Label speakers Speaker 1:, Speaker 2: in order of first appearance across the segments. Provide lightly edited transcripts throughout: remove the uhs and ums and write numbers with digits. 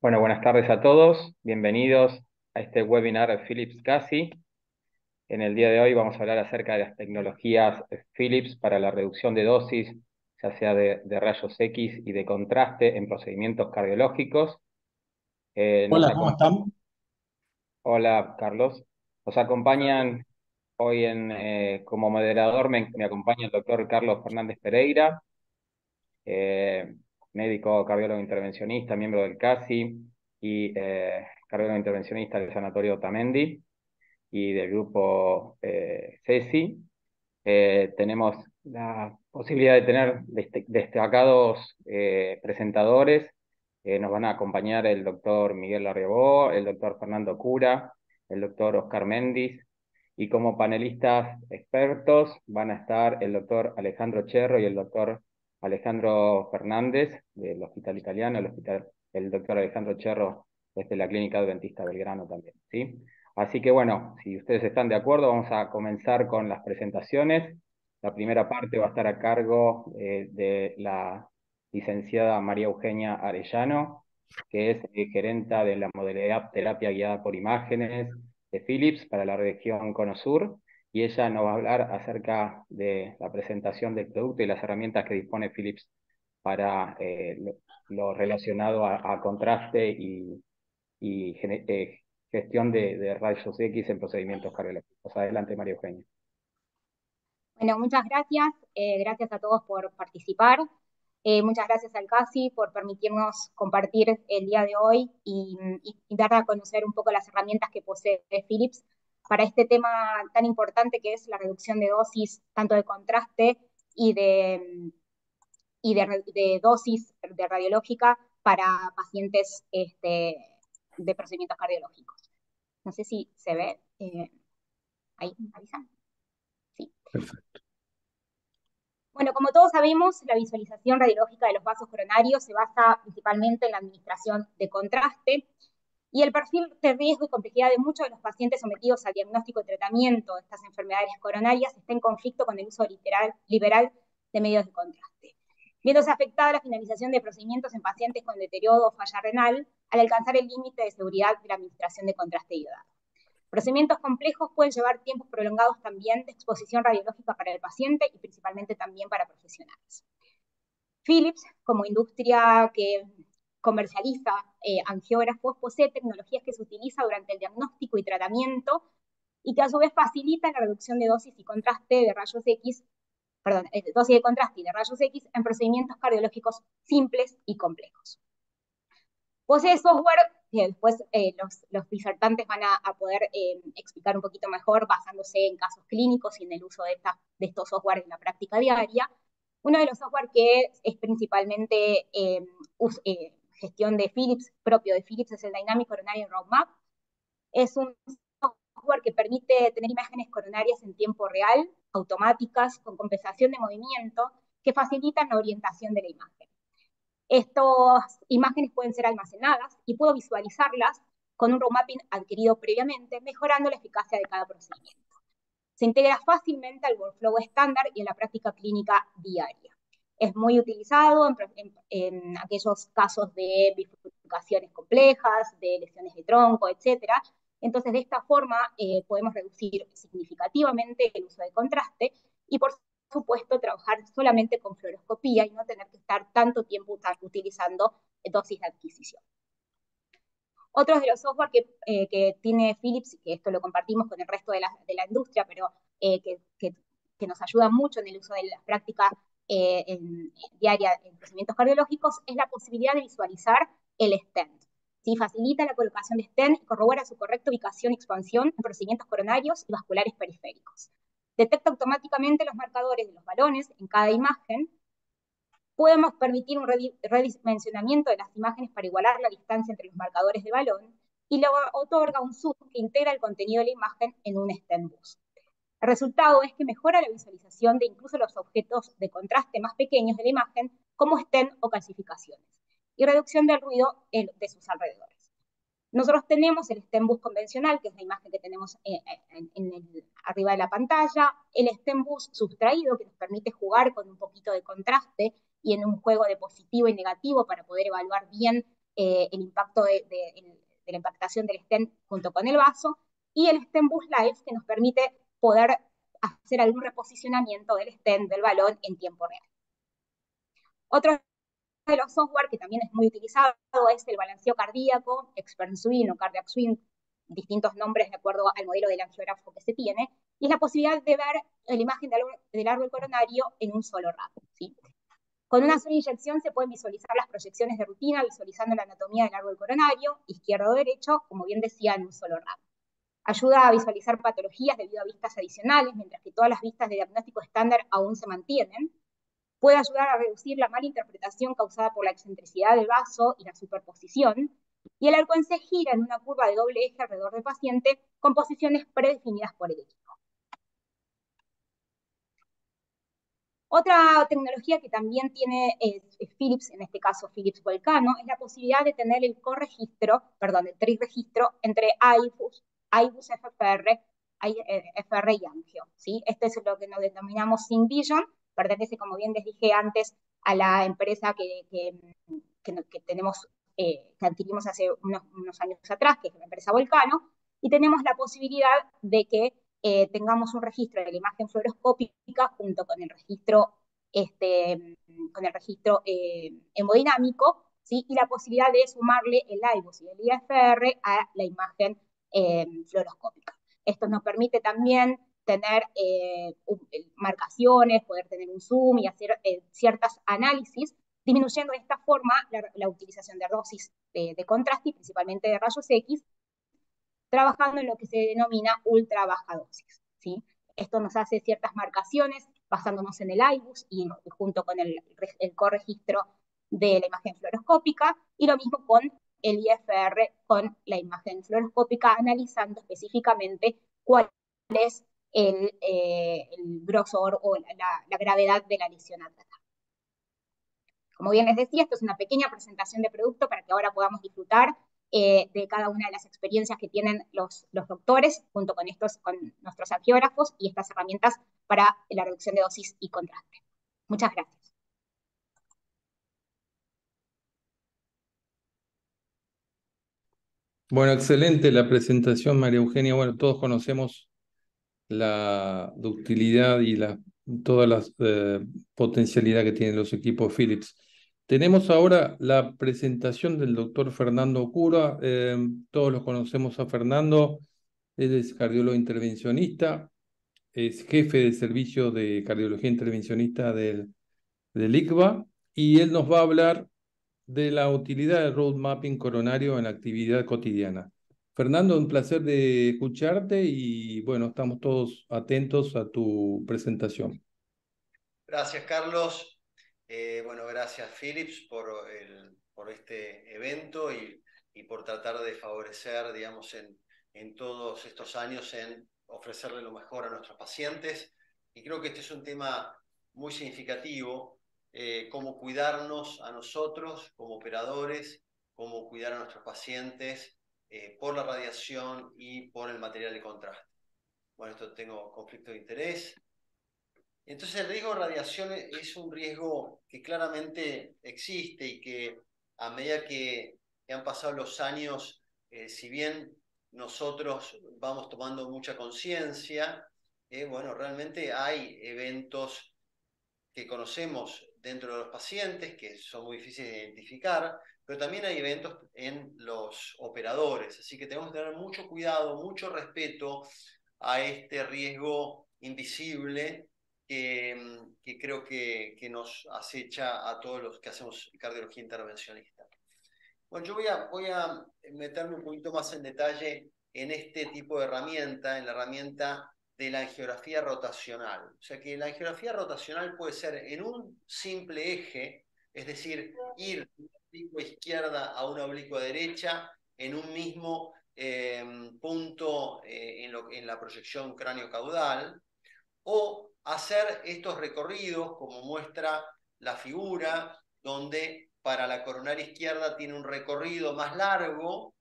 Speaker 1: Bueno, buenas tardes a todos. Bienvenidos a este webinar de Philips CASI. En el día de hoy vamos a hablar acerca de las tecnologías Philips para la reducción de dosis, ya sea de rayos X y de contraste en procedimientos cardiológicos. Nos
Speaker 2: Hola, ¿cómo
Speaker 1: acompaña,
Speaker 2: están?
Speaker 1: hola Carlos, nos acompañan hoy como moderador, me acompaña el doctor Carlos Fernández Pereira, eh, médico cardiólogo intervencionista, miembro del CASI y cardiólogo intervencionista del Sanatorio Otamendi y del grupo CESI. Tenemos la posibilidad de tener destacados presentadores. Nos van a acompañar el doctor Miguel Larriabó, el doctor Fernando Cura, el doctor Oscar Méndez, y como panelistas expertos van a estar el doctor Alejandro Cherro y el doctor Alejandro Fernández del Hospital Italiano, el doctor Alejandro Cherro desde la Clínica Adventista Belgrano también, ¿sí? Así que bueno, si ustedes están de acuerdo, vamos a comenzar con las presentaciones. La primera parte va a estar a cargo de la licenciada María Eugenia Arellano, que es gerenta de la modalidad terapia guiada por imágenes de Philips para la región Cono Sur, y ella nos va a hablar acerca de la presentación del producto y las herramientas que dispone Philips para lo relacionado a contraste y gestión de rayos X en procedimientos cardiológicos. Adelante, María Eugenia.
Speaker 2: Bueno, muchas gracias. Gracias a todos por participar. Muchas gracias al CASI por permitirnos compartir el día de hoy y dar a conocer un poco las herramientas que posee Philips para este tema tan importante que es la reducción de dosis, tanto de contraste y de dosis de radiológica para pacientes de procedimientos cardiológicos. No sé si se ve. Ahí, ¿me avisan? Sí.
Speaker 1: Perfecto.
Speaker 2: Bueno, como todos sabemos, la visualización radiológica de los vasos coronarios se basa principalmente en la administración de contraste y el perfil de riesgo y complejidad de muchos de los pacientes sometidos al diagnóstico y tratamiento de estas enfermedades coronarias está en conflicto con el uso liberal de medios de contraste, viéndose afectada la finalización de procedimientos en pacientes con deterioro o falla renal al alcanzar el límite de seguridad de la administración de contraste iodado. Procedimientos complejos pueden llevar tiempos prolongados también de exposición radiológica para el paciente y principalmente también para profesionales. Philips, como industria que comercializa angiógrafos, posee tecnologías que se utilizan durante el diagnóstico y tratamiento y que a su vez facilitan la reducción de dosis y contraste de rayos X, perdón, dosis de contraste y de rayos X en procedimientos cardiológicos simples y complejos. Posee software que después los disertantes van a poder explicar un poquito mejor basándose en casos clínicos y en el uso de estos software en la práctica diaria. Uno de los software que es principalmente gestión de Philips, propio de Philips, es el Dynamic Coronary Roadmap. Es un software que permite tener imágenes coronarias en tiempo real, automáticas, con compensación de movimiento, que facilitan la orientación de la imagen. Estas imágenes pueden ser almacenadas y puedo visualizarlas con un road mapping adquirido previamente, mejorando la eficacia de cada procedimiento. Se integra fácilmente al workflow estándar y en la práctica clínica diaria. Es muy utilizado en aquellos casos de bifurcaciones complejas, de lesiones de tronco, etcétera. Entonces, de esta forma, podemos reducir significativamente el uso de contraste y, por supuesto, trabajar solamente con fluoroscopía y no tener que estar tanto tiempo utilizando dosis de adquisición. Otros de los software que tiene Philips, que esto lo compartimos con el resto de la industria, pero que nos ayuda mucho en el uso de la práctica diaria en procedimientos cardiológicos, es la posibilidad de visualizar el stent. ¿Sí? Facilita la colocación de stent y corrobora su correcta ubicación y expansión en procedimientos coronarios y vasculares periféricos. Detecta automáticamente los marcadores de los balones en cada imagen. Podemos permitir un redimensionamiento de las imágenes para igualar la distancia entre los marcadores de balón y luego otorga un zoom que integra el contenido de la imagen en un stem boost. El resultado es que mejora la visualización de incluso los objetos de contraste más pequeños de la imagen, como stent o calcificaciones, y reducción del ruido de sus alrededores. Nosotros tenemos el stem boost convencional, que es la imagen que tenemos arriba de la pantalla, el stem boost sustraído, que nos permite jugar con un poquito de contraste y en un juego de positivo y negativo para poder evaluar bien el impacto de la impactación del stent junto con el vaso, y el Stent Boost Live, que nos permite poder hacer algún reposicionamiento del stent, del balón, en tiempo real. Otro de los software que también es muy utilizado es el balanceo cardíaco, Expert Swing o Cardiac Swing, distintos nombres de acuerdo al modelo del angiógrafo que se tiene, y es la posibilidad de ver la imagen del árbol coronario en un solo rato, ¿sí? Con una sola inyección se pueden visualizar las proyecciones de rutina, visualizando la anatomía del árbol coronario, izquierdo o derecho, como bien decía, en un solo rato. Ayuda a visualizar patologías debido a vistas adicionales, mientras que todas las vistas de diagnóstico estándar aún se mantienen. Puede ayudar a reducir la mala interpretación causada por la excentricidad del vaso y la superposición. Y el arcuence gira en una curva de doble eje alrededor del paciente con posiciones predefinidas por el equipo. Otra tecnología que también tiene Philips, en este caso Philips Volcano, es la posibilidad de tener el el triregistro entre IBUS FFR, FR y Angio, ¿sí? Este es lo que nos denominamos SynVision, pertenece, como bien les dije antes, a la empresa que tenemos, que adquirimos hace unos años atrás, que es la empresa Volcano, y tenemos la posibilidad de que tengamos un registro de la imagen fluoroscópica junto con el registro hemodinámico, ¿sí? Y la posibilidad de sumarle el IBUS y el IFR a la imagen fluoroscópica. Esto nos permite también tener marcaciones, poder tener un zoom y hacer ciertos análisis, disminuyendo de esta forma la utilización de dosis de contraste y principalmente de rayos X, trabajando en lo que se denomina ultra baja dosis, ¿sí? Esto nos hace ciertas marcaciones basándonos en el IBUS y junto con el corregistro de la imagen fluoroscópica, y lo mismo con el IFR con la imagen fluoroscópica, analizando específicamente cuál es el grosor o la gravedad de la lesión a tratar. Como bien les decía, esto es una pequeña presentación de producto para que ahora podamos disfrutar de cada una de las experiencias que tienen los doctores junto con nuestros angiógrafos y estas herramientas para la reducción de dosis y contraste. Muchas gracias.
Speaker 3: Bueno, excelente la presentación, María Eugenia. Bueno, todos conocemos la ductilidad y toda la potencialidad que tienen los equipos Philips. Tenemos ahora la presentación del doctor Fernando Cura. Todos los conocemos a Fernando. Él es cardiólogo intervencionista, es jefe del servicio de cardiología intervencionista del ICVA, y él nos va a hablar de la utilidad del road mapping coronario en la actividad cotidiana. Fernando, un placer de escucharte y bueno, estamos todos atentos a tu presentación.
Speaker 4: Gracias, Carlos. Bueno, gracias, Philips, por este evento y por tratar de favorecer, digamos, en todos estos años en ofrecerle lo mejor a nuestros pacientes. Y creo que este es un tema muy significativo, cómo cuidarnos a nosotros como operadores, cómo cuidar a nuestros pacientes por la radiación y por el material de contraste. Bueno, esto tengo conflicto de interés. Entonces el riesgo de radiación es un riesgo que claramente existe y que a medida que han pasado los años, si bien nosotros vamos tomando mucha conciencia, bueno, realmente hay eventos que conocemos dentro de los pacientes que son muy difíciles de identificar, pero también hay eventos en los operadores, así que tenemos que tener mucho cuidado, mucho respeto a este riesgo invisible que creo que nos acecha a todos los que hacemos cardiología intervencionista. Bueno, yo voy a meterme un poquito más en detalle en este tipo de herramienta, en la herramienta de la angiografía rotacional. O sea que la angiografía rotacional puede ser en un simple eje, es decir, ir de una oblicua izquierda a una oblicua derecha en un mismo punto en la proyección cráneo-caudal, o hacer estos recorridos como muestra la figura, donde para la coronaria izquierda tiene un recorrido más largo,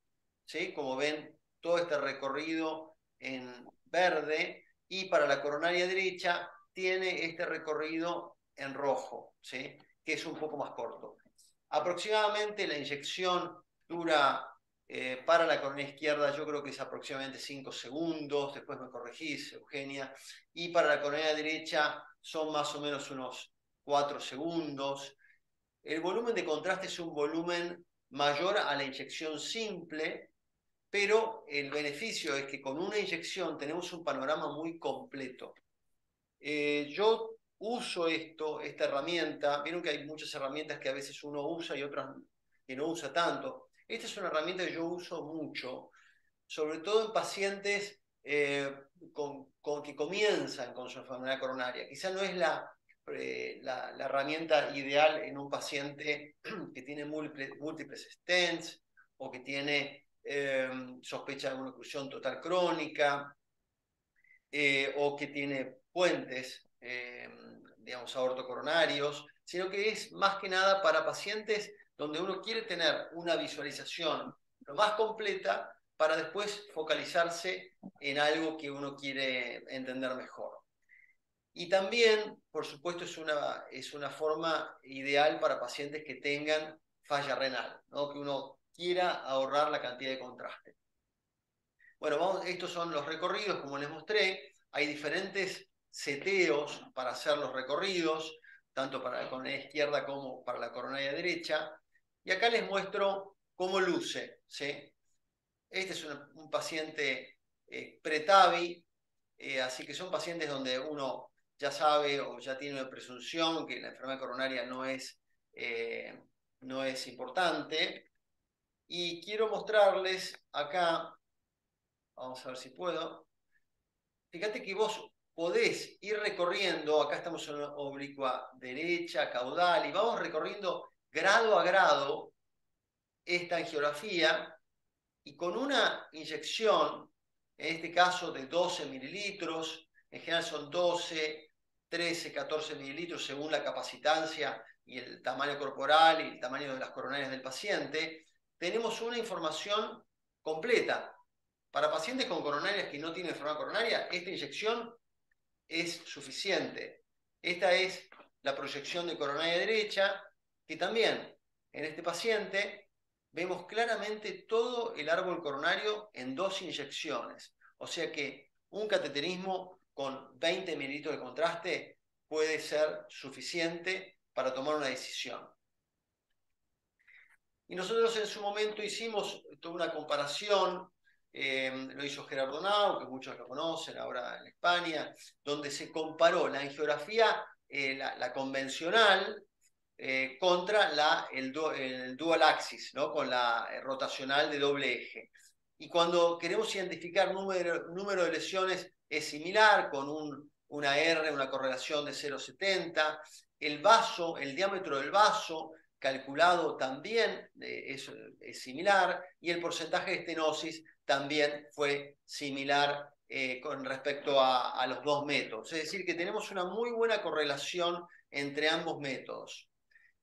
Speaker 4: ¿sí? Como ven, todo este recorrido en verde, y para la coronaria derecha tiene este recorrido en rojo, ¿sí? Que es un poco más corto. Aproximadamente la inyección dura para la coronaria izquierda, yo creo que es aproximadamente 5 segundos, después me corregís, Eugenia, y para la coronaria derecha son más o menos unos 4 segundos. El volumen de contraste es un volumen mayor a la inyección simple, pero el beneficio es que con una inyección tenemos un panorama muy completo. Yo uso esta herramienta, vieron que hay muchas herramientas que a veces uno usa y otras que no usa tanto. Esta es una herramienta que yo uso mucho, sobre todo en pacientes que comienzan con su enfermedad coronaria. Quizá no es la herramienta ideal en un paciente que tiene múltiples stents o que tiene sospecha de una oclusión total crónica o que tiene puentes, digamos, aortocoronarios, sino que es más que nada para pacientes donde uno quiere tener una visualización lo más completa para después focalizarse en algo que uno quiere entender mejor. Y también, por supuesto, es una forma ideal para pacientes que tengan falla renal, ¿no? Que uno quiera ahorrar la cantidad de contraste. Bueno, estos son los recorridos, como les mostré. Hay diferentes seteos para hacer los recorridos, tanto para la coronaria izquierda como para la coronaria derecha. Y acá les muestro cómo luce, ¿sí? Este es un paciente pre-TAVI, así que son pacientes donde uno ya sabe o ya tiene una presunción que la enfermedad coronaria no es importante. Y quiero mostrarles acá, vamos a ver si puedo. Fíjate que vos podés ir recorriendo, acá estamos en oblicua derecha, caudal, y vamos recorriendo grado a grado esta angiografía, y con una inyección, en este caso de 12 mililitros, en general son 12, 13, 14 mililitros según la capacitancia y el tamaño corporal y el tamaño de las coronarias del paciente, tenemos una información completa. Para pacientes con coronarias que no tienen enfermedad coronaria, esta inyección es suficiente. Esta es la proyección de coronaria derecha, que también en este paciente vemos claramente todo el árbol coronario en 2 inyecciones. O sea que un cateterismo con 20 mililitros de contraste puede ser suficiente para tomar una decisión. Y nosotros en su momento hicimos toda una comparación, lo hizo Gerardo Nau, que muchos lo conocen ahora en España, donde se comparó la angiografía, la convencional, contra el dual axis, ¿no? Con la rotacional de doble eje. Y cuando queremos identificar número de lesiones es similar, con una R, una correlación de 0,70. El vaso, el diámetro del vaso calculado también es similar, y el porcentaje de estenosis también fue similar con respecto a los 2 métodos. Es decir, que tenemos una muy buena correlación entre ambos métodos.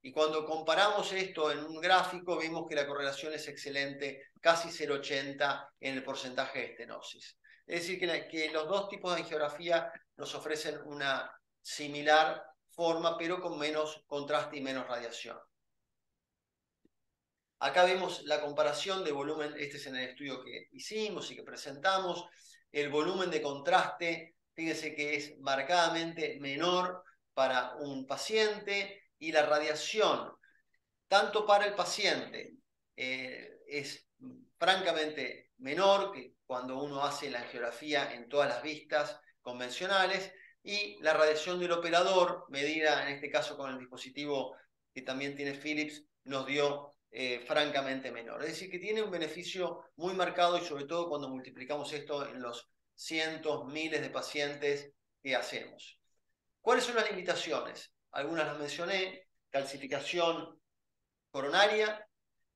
Speaker 4: Y cuando comparamos esto en un gráfico, vemos que la correlación es excelente, casi 0,80 en el porcentaje de estenosis. Es decir, que los dos tipos de angiografía nos ofrecen una similar forma, pero con menos contraste y menos radiación. Acá vemos la comparación de volumen, este es en el estudio que hicimos y que presentamos. El volumen de contraste, fíjense que es marcadamente menor para un paciente, y la radiación, tanto para el paciente, es francamente menor que cuando uno hace la angiografía en todas las vistas convencionales, y la radiación del operador, medida en este caso con el dispositivo que también tiene Philips, nos dio francamente menor. Es decir, que tiene un beneficio muy marcado, y sobre todo cuando multiplicamos esto en los cientos, miles de pacientes que hacemos. ¿Cuáles son las limitaciones? Algunas las mencioné: calcificación coronaria,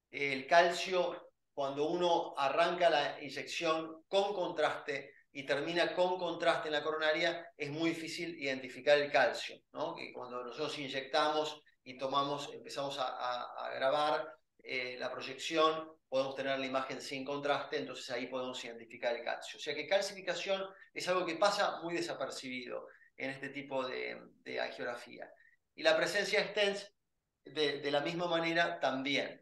Speaker 4: el calcio, cuando uno arranca la inyección con contraste y termina con contraste en la coronaria, es muy difícil identificar el calcio, ¿no? Que cuando nosotros inyectamos y empezamos a grabar la proyección, podemos tener la imagen sin contraste, entonces ahí podemos identificar el calcio. O sea que calcificación es algo que pasa muy desapercibido en este tipo de angiografía. Y la presencia de stents, de la misma manera, también.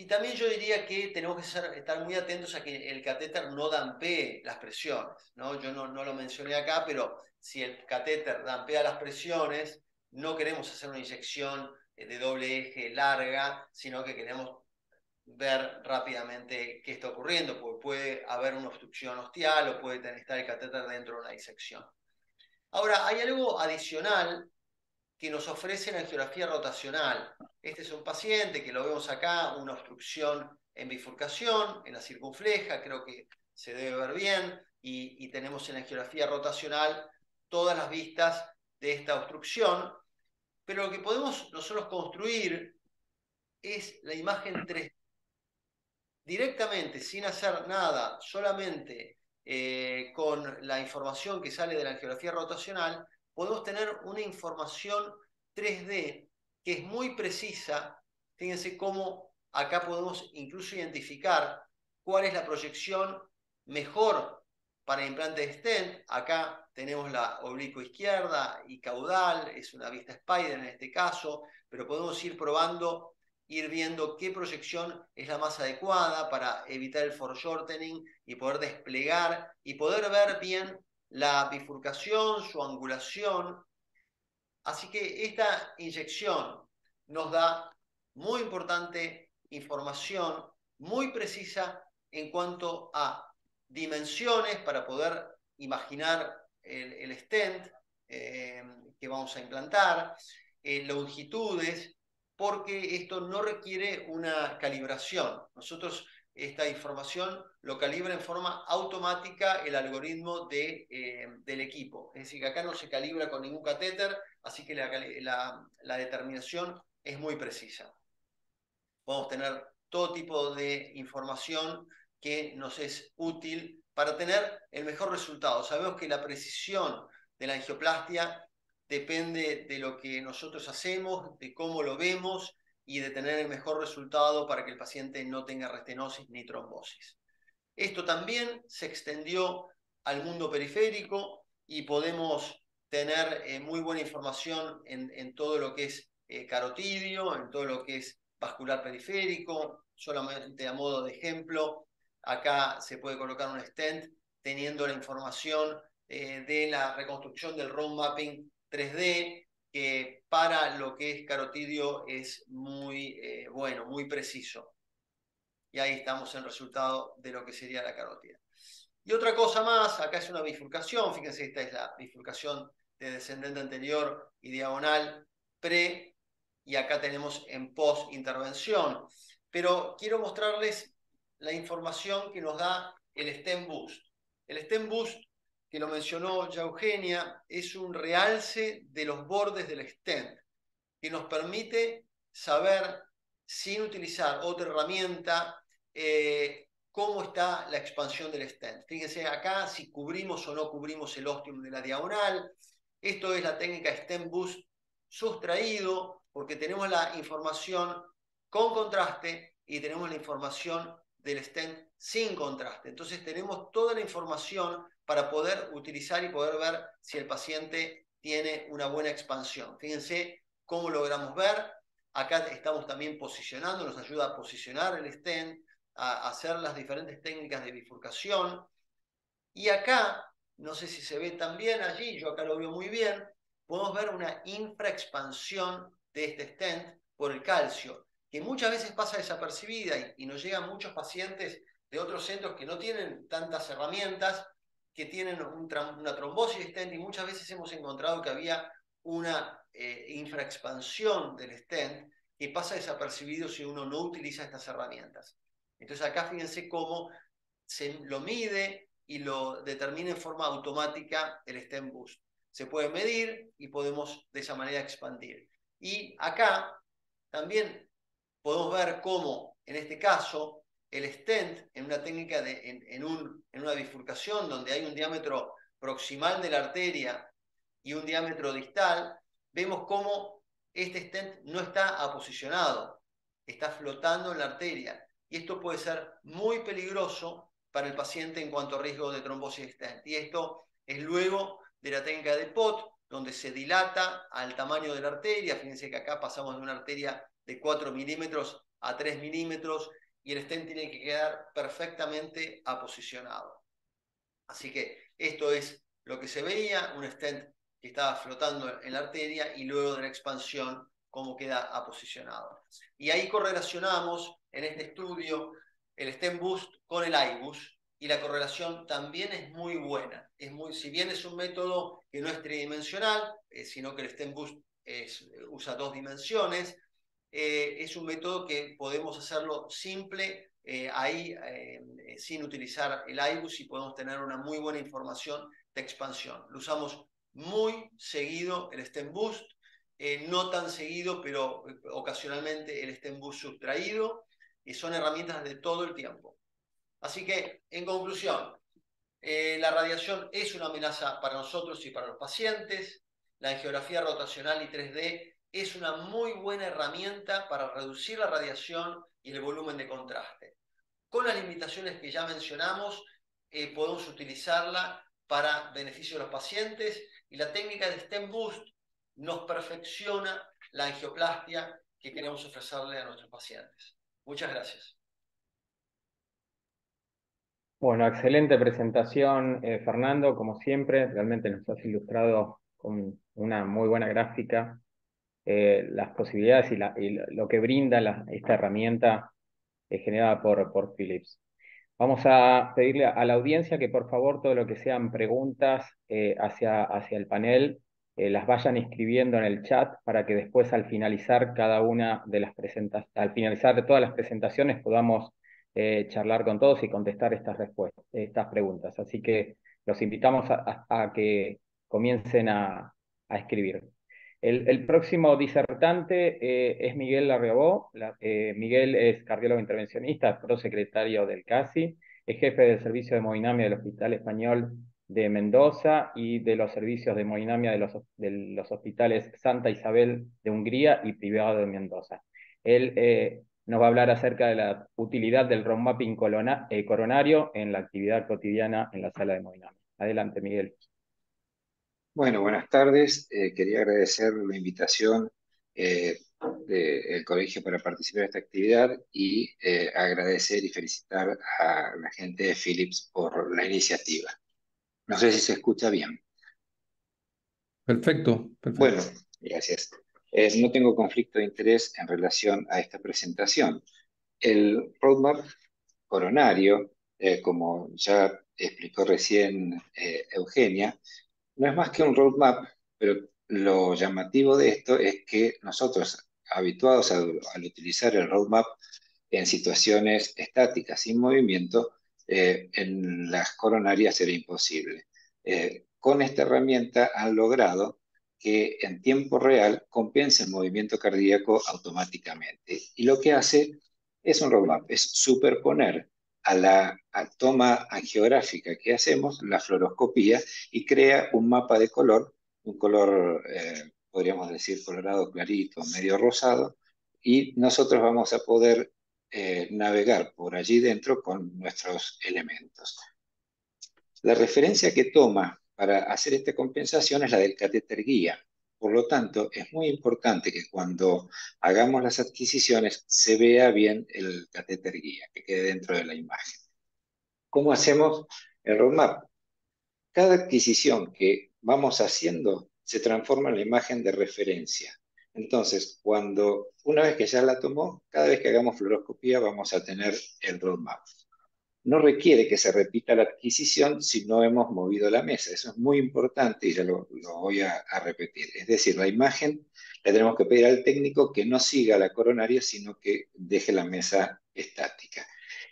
Speaker 4: Y también yo diría que tenemos que estar muy atentos a que el catéter no dampee las presiones, ¿no? Yo no lo mencioné acá, pero si el catéter dampea las presiones, no queremos hacer una inyección de doble eje larga, sino que queremos ver rápidamente qué está ocurriendo, porque puede haber una obstrucción ostial o puede estar el catéter dentro de una disección. Ahora, hay algo adicional que nos ofrece la angiografía rotacional. Este es un paciente que lo vemos acá, una obstrucción en bifurcación, en la circunfleja, creo que se debe ver bien, y tenemos en la angiografía rotacional todas las vistas de esta obstrucción, pero lo que podemos nosotros construir es la imagen 3D. Directamente, sin hacer nada, solamente con la información que sale de la angiografía rotacional, podemos tener una información 3D que es muy precisa. Fíjense cómo acá podemos incluso identificar cuál es la proyección mejor para implante de stent. Acá tenemos la oblicuo izquierda y caudal, es una vista Spider en este caso, pero podemos ir probando, ir viendo qué proyección es la más adecuada para evitar el foreshortening y poder desplegar y poder ver bien la bifurcación, su angulación. Así que esta inyección nos da muy importante información, muy precisa en cuanto a dimensiones para poder imaginar el stent que vamos a implantar, longitudes, porque esto no requiere una calibración. Nosotros esta información lo calibra en forma automática el algoritmo del equipo. Es decir, que acá no se calibra con ningún catéter, así que la determinación es muy precisa. Podemos tener todo tipo de información que nos es útil para tener el mejor resultado. Sabemos que la precisión de la angioplastia depende de lo que nosotros hacemos, de cómo lo vemos y de tener el mejor resultado para que el paciente no tenga restenosis ni trombosis. Esto también se extendió al mundo periférico y podemos tener muy buena información en todo lo que es carotidio, en todo lo que es vascular periférico. Solamente a modo de ejemplo, acá se puede colocar un stent teniendo la información de la reconstrucción del road mapping 3D, que para lo que es carotidio es muy bueno, muy preciso. Y ahí estamos en el resultado de lo que sería la carótida. Y otra cosa más, acá es una bifurcación, fíjense, esta es la bifurcación de descendente anterior y diagonal pre, y acá tenemos en post intervención. Pero quiero mostrarles la información que nos da el stent boost. El stent boost, que lo mencionó ya Eugenia, es un realce de los bordes del stent, que nos permite saber, sin utilizar otra herramienta, cómo está la expansión del stent. Fíjense acá si cubrimos o no cubrimos el ostium de la diagonal. Esto es la técnica stent boost sustraído, porque tenemos la información con contraste y tenemos la información del stent sin contraste. Entonces tenemos toda la información para poder utilizar y poder ver si el paciente tiene una buena expansión. Fíjense cómo logramos ver. Acá estamos también posicionando, nos ayuda a posicionar el stent, a hacer las diferentes técnicas de bifurcación. Y acá, no sé si se ve tan bien allí, yo acá lo veo muy bien, podemos ver una infraexpansión de este stent por el calcio, que muchas veces pasa desapercibida y nos llegan muchos pacientes de otros centros que no tienen tantas herramientas, que tienen una trombosis de stent, y muchas veces hemos encontrado que había una infraexpansión del stent que pasa desapercibido si uno no utiliza estas herramientas. Entonces acá fíjense cómo se lo mide y lo determina en forma automática el stent boost. Se puede medir y podemos de esa manera expandir. Y acá también podemos ver cómo, en este caso, el stent, en una técnica en una bifurcación donde hay un diámetro proximal de la arteria y un diámetro distal, vemos cómo este stent no está aposicionado, está flotando en la arteria. Y esto puede ser muy peligroso para el paciente en cuanto a riesgo de trombosis de stent. Y esto es luego de la técnica de POT, donde se dilata al tamaño de la arteria. Fíjense que acá pasamos de una arteria de 4 milímetros a 3 milímetros y el stent tiene que quedar perfectamente aposicionado. Así que esto es lo que se veía, un stent que estaba flotando en la arteria y luego de la expansión cómo queda aposicionado. Y ahí correlacionamos en este estudio el stent boost con el iBoost y la correlación también es muy buena. Si bien es un método que no es tridimensional, sino que el stent boost usa 2 dimensiones, es un método que podemos hacerlo simple sin utilizar el iBoost y podemos tener una muy buena información de expansión. Lo usamos muy seguido el stent boost, no tan seguido, pero ocasionalmente el stent boost sustraído, y son herramientas de todo el tiempo. Así que, en conclusión, la radiación es una amenaza para nosotros y para los pacientes. La angiografía rotacional y 3D es una muy buena herramienta para reducir la radiación y el volumen de contraste. Con las limitaciones que ya mencionamos, podemos utilizarla para beneficio de los pacientes y la técnica de stent boost nos perfecciona la angioplastia que queremos ofrecerle a nuestros pacientes. Muchas gracias.
Speaker 1: Bueno, excelente presentación, Fernando, como siempre, realmente nos has ilustrado con una muy buena gráfica las posibilidades y lo que brinda esta herramienta generada por Philips. Vamos a pedirle a la audiencia que por favor todo lo que sean preguntas hacia el panel las vayan escribiendo en el chat para que después al finalizar al finalizar de todas las presentaciones podamos charlar con todos y contestar estas preguntas. Así que los invitamos a que comiencen a escribir. El próximo disertante es Miguel Larriobó. Miguel es cardiólogo intervencionista, prosecretario del CASI, es jefe del servicio de hemodinamia del Hospital Español de Mendoza y de los servicios de hemodinamia de los hospitales Santa Isabel de Hungría y Privado de Mendoza. Él nos va a hablar acerca de la utilidad del road mapping coronario en la actividad cotidiana en la sala de hemodinamia. Adelante, Miguel.
Speaker 5: Bueno, buenas tardes. Quería agradecer la invitación del colegio para participar en esta actividad y agradecer y felicitar a la gente de Philips por la iniciativa. No sé si se escucha bien.
Speaker 3: Perfecto, perfecto.
Speaker 5: Bueno, gracias. No tengo conflicto de interés en relación a esta presentación. El roadmap coronario, como ya explicó recién Eugenia, no es más que un roadmap, pero lo llamativo de esto es que nosotros, habituados al utilizar el roadmap en situaciones estáticas, sin movimiento, en las coronarias era imposible. Con esta herramienta han logrado que en tiempo real compense el movimiento cardíaco automáticamente. Y lo que hace es un roadmap, es superponer a la toma angiográfica que hacemos, la fluoroscopía, y crea un mapa de color, un color, podríamos decir, colorado clarito, medio rosado, y nosotros vamos a poder navegar por allí dentro con nuestros elementos. La referencia que toma para hacer esta compensación es la del catéter guía. Por lo tanto, es muy importante que cuando hagamos las adquisiciones se vea bien el catéter guía, que quede dentro de la imagen. ¿Cómo hacemos el roadmap? Cada adquisición que vamos haciendo se transforma en la imagen de referencia. Entonces, una vez que ya la tomó, cada vez que hagamos fluoroscopía vamos a tener el roadmap. No requiere que se repita la adquisición si no hemos movido la mesa. Eso es muy importante y ya lo voy a repetir. Es decir, la imagen le tenemos que pedir al técnico que no siga la coronaria, sino que deje la mesa estática.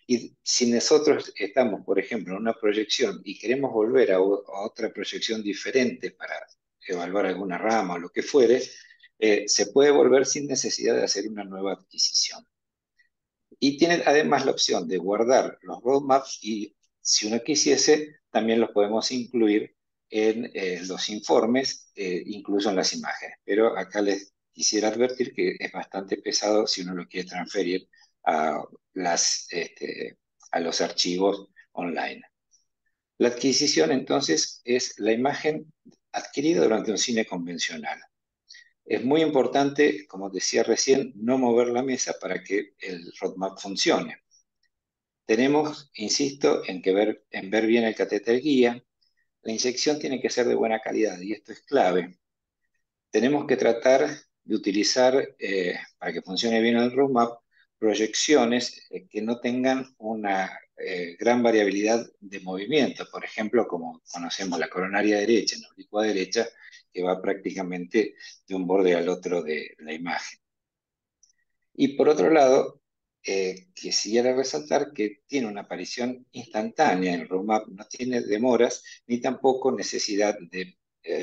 Speaker 5: Y si nosotros estamos, por ejemplo, en una proyección y queremos volver a otra proyección diferente para evaluar alguna rama o lo que fuere, se puede volver sin necesidad de hacer una nueva adquisición. Y tiene además la opción de guardar los roadmaps y si uno quisiese, también los podemos incluir en los informes, incluso en las imágenes. Pero acá les quisiera advertir que es bastante pesado si uno lo quiere transferir a, a los archivos online. La adquisición entonces es la imagen adquirida durante un cine convencional. Es muy importante, como decía recién, no mover la mesa para que el roadmap funcione. Tenemos, insisto, en ver bien el catéter guía. La inyección tiene que ser de buena calidad y esto es clave. Tenemos que tratar de utilizar, para que funcione bien el roadmap, proyecciones que no tengan una gran variabilidad de movimiento. Por ejemplo, como conocemos la coronaria derecha en la oblicua derecha, que va prácticamente de un borde al otro de la imagen. Y por otro lado, quisiera resaltar que tiene una aparición instantánea en el roadmap, no tiene demoras ni tampoco necesidad de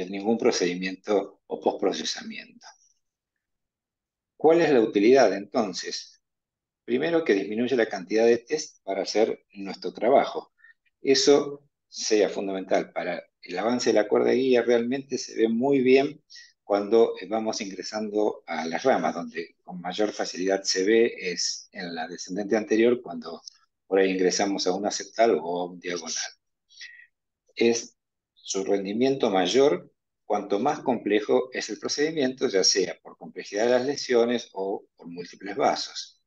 Speaker 5: ningún procedimiento o postprocesamiento. ¿Cuál es la utilidad entonces? Primero, que disminuye la cantidad de test para hacer nuestro trabajo. Eso sea fundamental para el avance de la cuerda guía. Realmente se ve muy bien cuando vamos ingresando a las ramas, donde con mayor facilidad se ve es en la descendente anterior, cuando por ahí ingresamos a un aceptal o a un diagonal. Es su rendimiento mayor cuanto más complejo es el procedimiento, ya sea por complejidad de las lesiones o por múltiples vasos.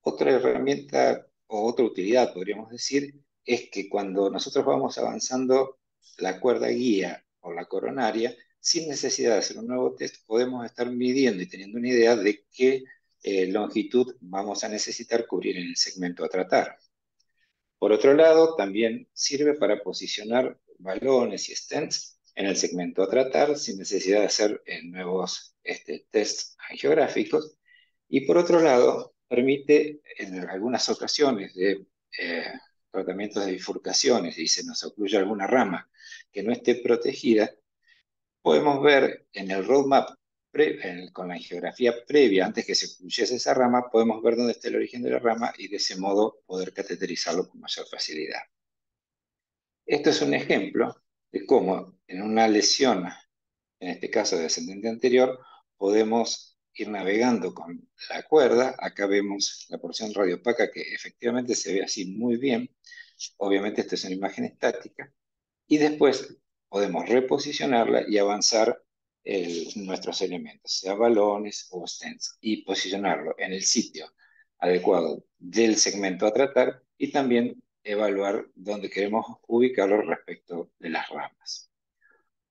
Speaker 5: Otra herramienta o otra utilidad, podríamos decir, es que cuando nosotros vamos avanzando la cuerda guía o la coronaria, sin necesidad de hacer un nuevo test, podemos estar midiendo y teniendo una idea de qué longitud vamos a necesitar cubrir en el segmento a tratar. Por otro lado, también sirve para posicionar balones y stents en el segmento a tratar sin necesidad de hacer nuevos tests angiográficos. Y por otro lado, permite en algunas ocasiones de tratamientos de bifurcaciones y se nos ocluye alguna rama que no esté protegida, podemos ver en el roadmap con la angiografía previa, antes que se ocluyese esa rama, podemos ver dónde está el origen de la rama y de ese modo poder cateterizarlo con mayor facilidad. Esto es un ejemplo de cómo en una lesión, en este caso de descendente anterior, podemos ir navegando con la cuerda. Acá vemos la porción radiopaca que efectivamente se ve así muy bien. Obviamente esto es una imagen estática. Y después podemos reposicionarla y avanzar nuestros elementos, sea balones o stents, y posicionarlo en el sitio adecuado del segmento a tratar y también evaluar dónde queremos ubicarlo respecto de las ramas.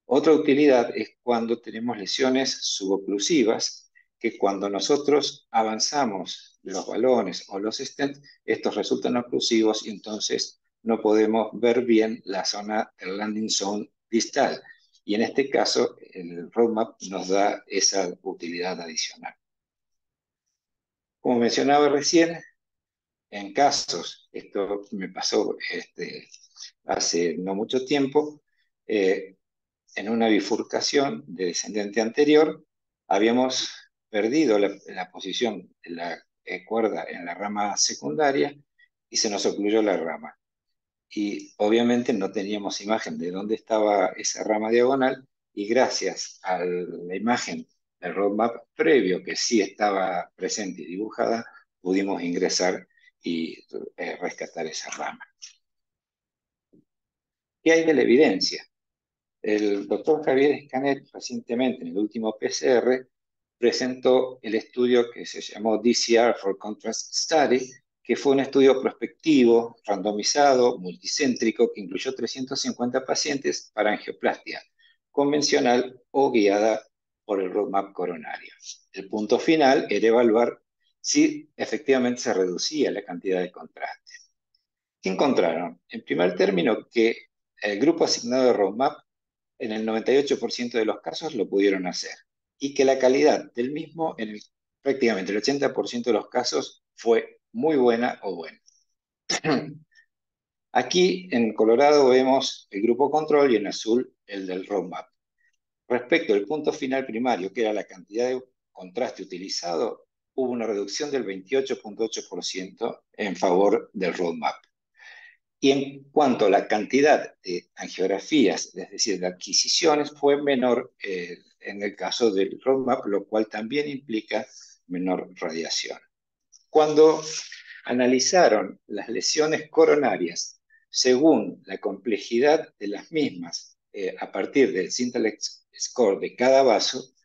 Speaker 5: Otra utilidad es cuando tenemos lesiones suboclusivas, que cuando nosotros avanzamos los balones o los stents, estos resultan oclusivos y entonces no podemos ver bien la zona del landing zone distal. Y en este caso, el roadmap nos da esa utilidad adicional. Como mencionaba recién, en casos, esto me pasó hace no mucho tiempo, en una bifurcación de descendente anterior, habíamos perdido la posición de la cuerda en la rama secundaria y se nos ocluyó la rama. Y obviamente no teníamos imagen de dónde estaba esa rama diagonal y gracias a la imagen del roadmap previo que sí estaba presente y dibujada, pudimos ingresar y rescatar esa rama. ¿Qué hay de la evidencia? El doctor Javier Scanet recientemente, en el último PCR, presentó el estudio que se llamó DCR for Contrast Study, que fue un estudio prospectivo, randomizado, multicéntrico, que incluyó 350 pacientes para angioplastia convencional o guiada por el roadmap coronario. El punto final era evaluar si efectivamente se reducía la cantidad de contraste. ¿Qué encontraron? En primer término, que el grupo asignado de roadmap en el 98% de los casos lo pudieron hacer y que la calidad del mismo en prácticamente el 80% de los casos fue muy buena o buena. Aquí en Colorado vemos el grupo control y en azul el del roadmap. Respecto al punto final primario, que era la cantidad de contraste utilizado, hubo una reducción del 28.8% en favor del roadmap. Y en cuanto a la cantidad de angiografías, es decir, de adquisiciones, fue menor en el caso del roadmap, lo cual también implica menor radiación. Cuando analizaron las lesiones coronarias según la complejidad de las mismas a partir del Syntax Score de cada vaso,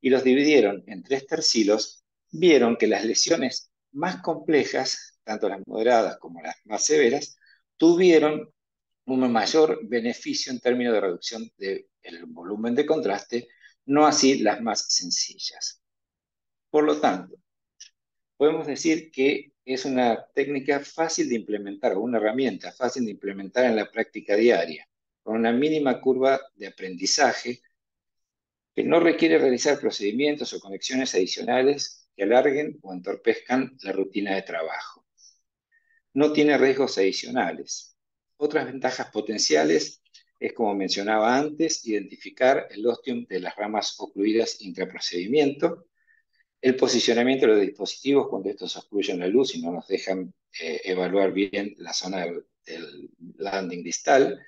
Speaker 5: y los dividieron en 3 tercilos, vieron que las lesiones más complejas, tanto las moderadas como las más severas, tuvieron un mayor beneficio en términos de reducción del volumen de contraste, no así las más sencillas. Por lo tanto, podemos decir que es una técnica fácil de implementar o una herramienta fácil de implementar en la práctica diaria, con una mínima curva de aprendizaje que no requiere realizar procedimientos o conexiones adicionales que alarguen o entorpezcan la rutina de trabajo. No tiene riesgos adicionales. Otras ventajas potenciales es, como mencionaba antes, identificar el ostium de las ramas ocluidas intraprocedimiento, el posicionamiento de los dispositivos cuando estos obstruyen la luz y no nos dejan evaluar bien la zona del landing distal,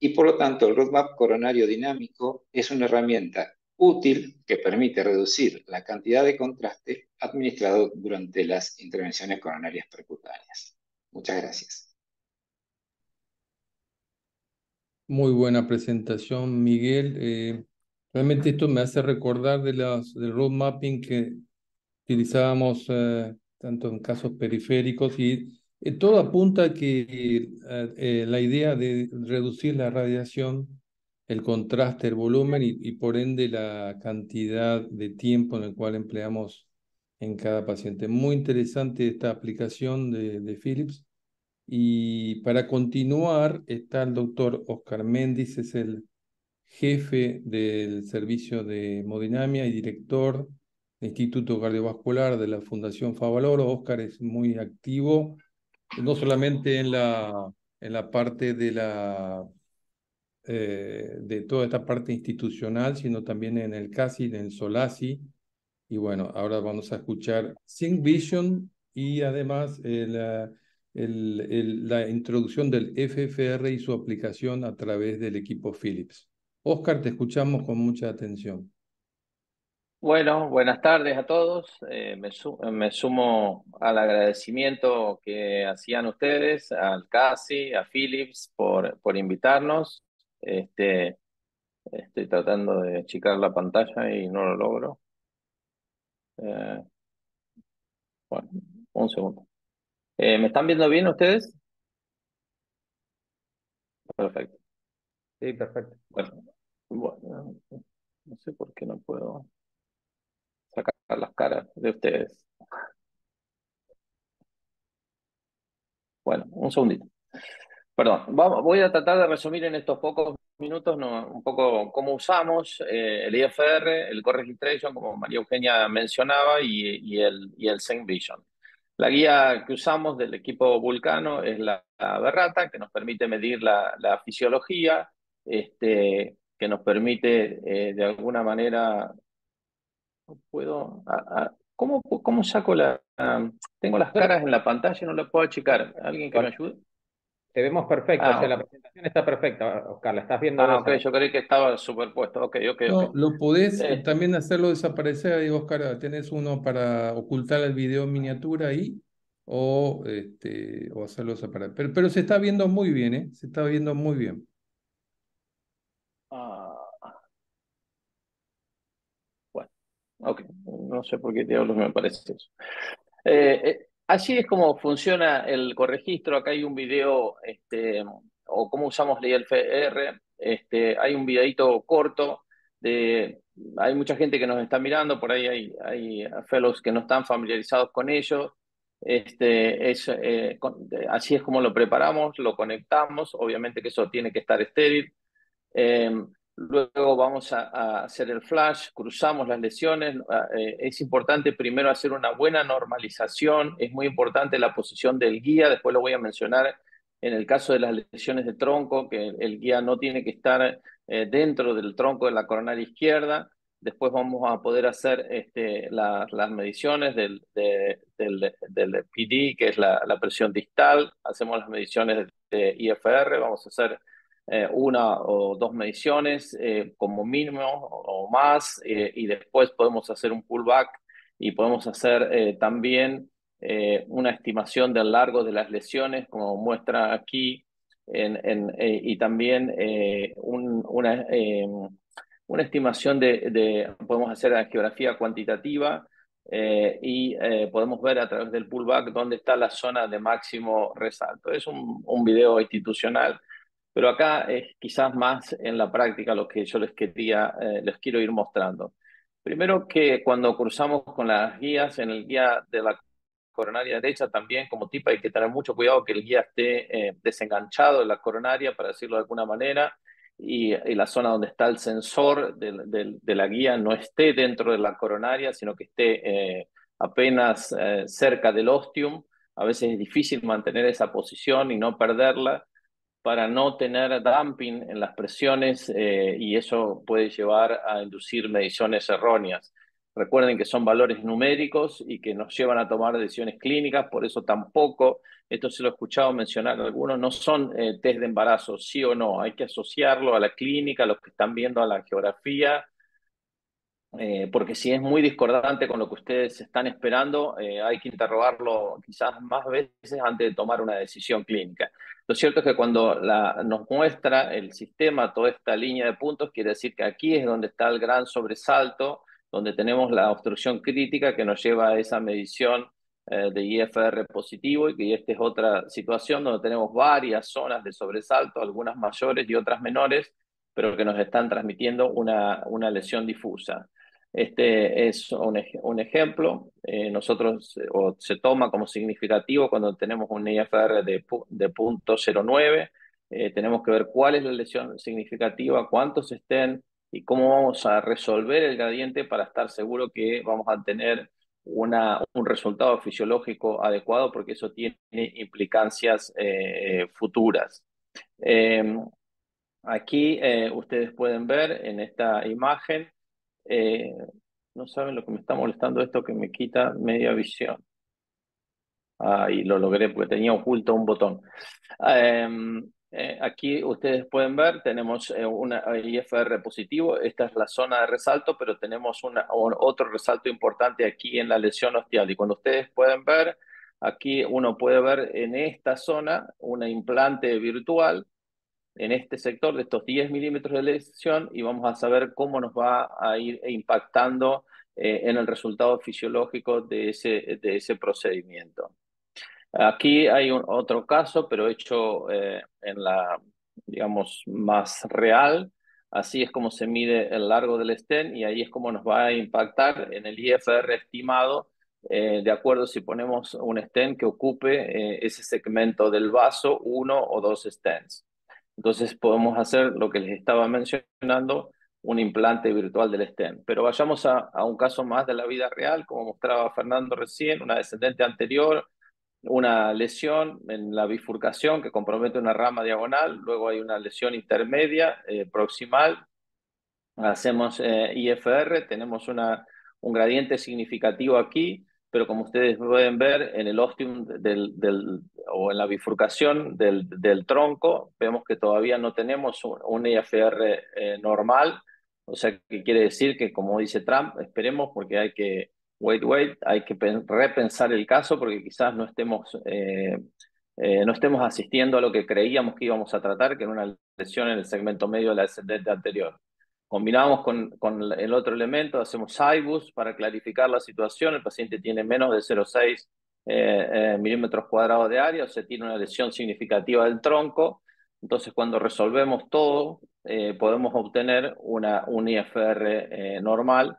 Speaker 5: y por lo tanto el roadmap coronario dinámico es una herramienta útil que permite reducir la cantidad de contraste administrado durante las intervenciones coronarias percutáneas. Muchas gracias.
Speaker 3: Muy buena presentación, Miguel. Realmente esto me hace recordar del road mapping que utilizábamos tanto en casos periféricos y todo apunta a que la idea de reducir la radiación, el contraste, el volumen y por ende la cantidad de tiempo en el cual empleamos en cada paciente. Muy interesante esta aplicación de Philips. Y para continuar está el doctor Oscar Méndez, es el jefe del servicio de hemodinamia y director del Instituto Cardiovascular de la Fundación Favaloro. Oscar es muy activo, no solamente en la parte de toda esta parte institucional, sino también en el CASI, en el SOLASI. Y bueno, ahora vamos a escuchar Sync Vision y además la introducción del FFR y su aplicación a través del equipo Philips. Oscar, te escuchamos con mucha atención.
Speaker 6: Bueno, buenas tardes a todos. Me sumo al agradecimiento que hacían ustedes, al CASI, a Philips, por invitarnos. Estoy tratando de achicar la pantalla y no lo logro. Bueno, un segundo. ¿Me están viendo bien ustedes? Perfecto.
Speaker 1: Sí, perfecto.
Speaker 6: Bueno, no sé por qué no puedo sacar las caras de ustedes. Bueno, un segundito. Perdón, voy a tratar de resumir en estos pocos minutos un poco cómo usamos el IFR, el Core Registration, como María Eugenia mencionaba, y el Sync Vision. La guía que usamos del equipo Vulcano es la Verrata, que nos permite medir la fisiología, que nos permite de alguna manera. ¿Cómo saco tengo las
Speaker 1: Nosotros,
Speaker 6: caras en la pantalla y no las puedo achicar? ¿Alguien que me ayude?
Speaker 1: te vemos perfecto, o sea, la
Speaker 6: Ah,
Speaker 1: presentación está perfecta, Oscar, la estás viendo
Speaker 6: Ah,
Speaker 1: vos
Speaker 6: ok,
Speaker 1: ahí.
Speaker 6: yo creí que estaba superpuesto. Ok, ok, ok.
Speaker 3: No, lo podés
Speaker 6: Eh,
Speaker 3: también hacerlo desaparecer, ahí, Oscar, tenés uno para ocultar el video en miniatura ahí o hacerlo desaparecer. Pero se está viendo muy bien, ¿eh? Se está viendo muy bien.
Speaker 6: ah, bueno, ok. No sé por qué diablos me parece eso. Así es como funciona el corregistro. Acá hay un video, o cómo usamos la IFR. Hay un videito corto hay mucha gente que nos está mirando, por ahí hay fellows que no están familiarizados con ello. Así es como lo preparamos, lo conectamos. Obviamente que eso tiene que estar estéril. Eh, Luego vamos a hacer el flash, cruzamos las lesiones. Es importante primero hacer una buena normalización. Es muy importante la posición del guía. Después lo voy a mencionar en el caso de las lesiones de tronco, que el guía no tiene que estar dentro del tronco de la coronaria izquierda. Después vamos a poder hacer las mediciones del PD, que es la presión distal. Hacemos las mediciones de IFR. Vamos a hacer una o dos mediciones como mínimo o más, y después podemos hacer un pullback y podemos hacer también una estimación del largo de las lesiones, como muestra aquí, y también una estimación podemos hacer la geografía cuantitativa y podemos ver a través del pullback dónde está la zona de máximo resalto. Es un video institucional, pero acá es quizás más en la práctica lo que yo les quiero ir mostrando. Primero, que cuando cruzamos con las guías, en el guía de la coronaria derecha también, como tip, hay que tener mucho cuidado que el guía esté desenganchado de la coronaria, para decirlo de alguna manera, y la zona donde está el sensor de la guía no esté dentro de la coronaria, sino que esté apenas cerca del ostium. A veces es difícil mantener esa posición y no perderla, para no tener dumping en las presiones y eso puede llevar a inducir mediciones erróneas. Recuerden que son valores numéricos y que nos llevan a tomar decisiones clínicas, por eso tampoco, esto se lo he escuchado mencionar algunos, no son test de embarazo, sí o no, hay que asociarlo a la clínica, a los que están viendo a la geografía, porque si es muy discordante con lo que ustedes están esperando, hay que interrogarlo quizás más veces antes de tomar una decisión clínica. Lo cierto es que cuando nos muestra el sistema toda esta línea de puntos, quiere decir que aquí es donde está el gran sobresalto, donde tenemos la obstrucción crítica que nos lleva a esa medición de IFR positivo, y que esta es otra situación donde tenemos varias zonas de sobresalto, algunas mayores y otras menores, pero que nos están transmitiendo una lesión difusa. Este es un ejemplo. Nosotros, o se toma como significativo cuando tenemos un IFR de 0.09. Tenemos que ver cuál es la lesión significativa, cuántos estén y cómo vamos a resolver el gradiente para estar seguro que vamos a tener un resultado fisiológico adecuado, porque eso tiene implicancias futuras. Aquí ustedes pueden ver en esta imagen, eh, no saben lo que me está molestando esto, que me quita media visión. Y lo logré porque tenía oculto un botón. Aquí ustedes pueden ver, tenemos una IFR positivo, esta es la zona de resalto, pero tenemos otro resalto importante aquí en la lesión ostial. Y cuando ustedes pueden ver, aquí uno puede ver en esta zona una implante virtual en este sector de estos 10 milímetros de lesión, y vamos a saber cómo nos va a ir impactando en el resultado fisiológico de ese procedimiento. Aquí hay otro caso, pero hecho en la, digamos, más real. Así es como se mide el largo del stent, y ahí es como nos va a impactar en el IFR estimado, de acuerdo si ponemos un stent que ocupe ese segmento del vaso, 1 o 2 stents. Entonces podemos hacer lo que les estaba mencionando, un implante virtual del stent. Pero vayamos a un caso más de la vida real, como mostraba Fernando recién, una descendente anterior, una lesión en la bifurcación que compromete una rama diagonal, luego hay una lesión intermedia, proximal. Hacemos IFR, tenemos un gradiente significativo aquí, pero como ustedes pueden ver en el ostium o en la bifurcación del tronco, vemos que todavía no tenemos un IFR normal. O sea, que quiere decir que, como dice Trump, esperemos, porque hay que hay que repensar el caso, porque quizás no estemos asistiendo a lo que creíamos que íbamos a tratar, que era una lesión en el segmento medio de la descendente anterior. Combinamos con el otro elemento, hacemos IBUS para clarificar la situación. El paciente tiene menos de 0,6 milímetros cuadrados de área, o sea, tiene una lesión significativa del tronco. Entonces, cuando resolvemos todo, podemos obtener un IFR normal,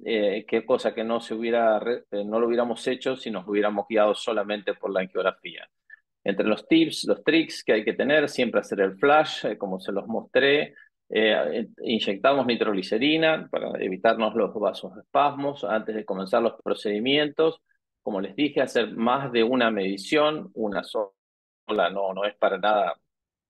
Speaker 6: que cosa que no lo hubiéramos hecho si nos hubiéramos guiado solamente por la angiografía. Entre los tips, los tricks que hay que tener, siempre hacer el flash, como se los mostré. Inyectamos nitroglicerina para evitarnos los vasoespasmos antes de comenzar los procedimientos. Como les dije, hacer más de una medición, una sola no es para nada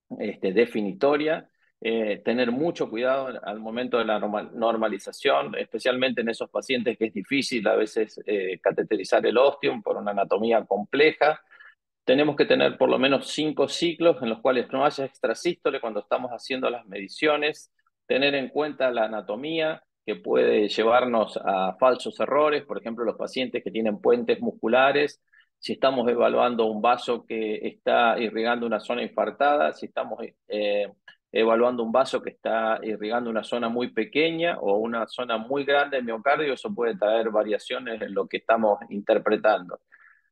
Speaker 6: definitoria. Tener mucho cuidado al momento de la normalización, especialmente en esos pacientes que es difícil a veces cateterizar el ostium por una anatomía compleja. Tenemos que tener por lo menos 5 ciclos en los cuales no haya extrasístole cuando estamos haciendo las mediciones, tener en cuenta la anatomía, que puede llevarnos a falsos errores, por ejemplo, los pacientes que tienen puentes musculares, si estamos evaluando un vaso que está irrigando una zona infartada, si estamos evaluando un vaso que está irrigando una zona muy pequeña o una zona muy grande de miocardio, eso puede traer variaciones en lo que estamos interpretando.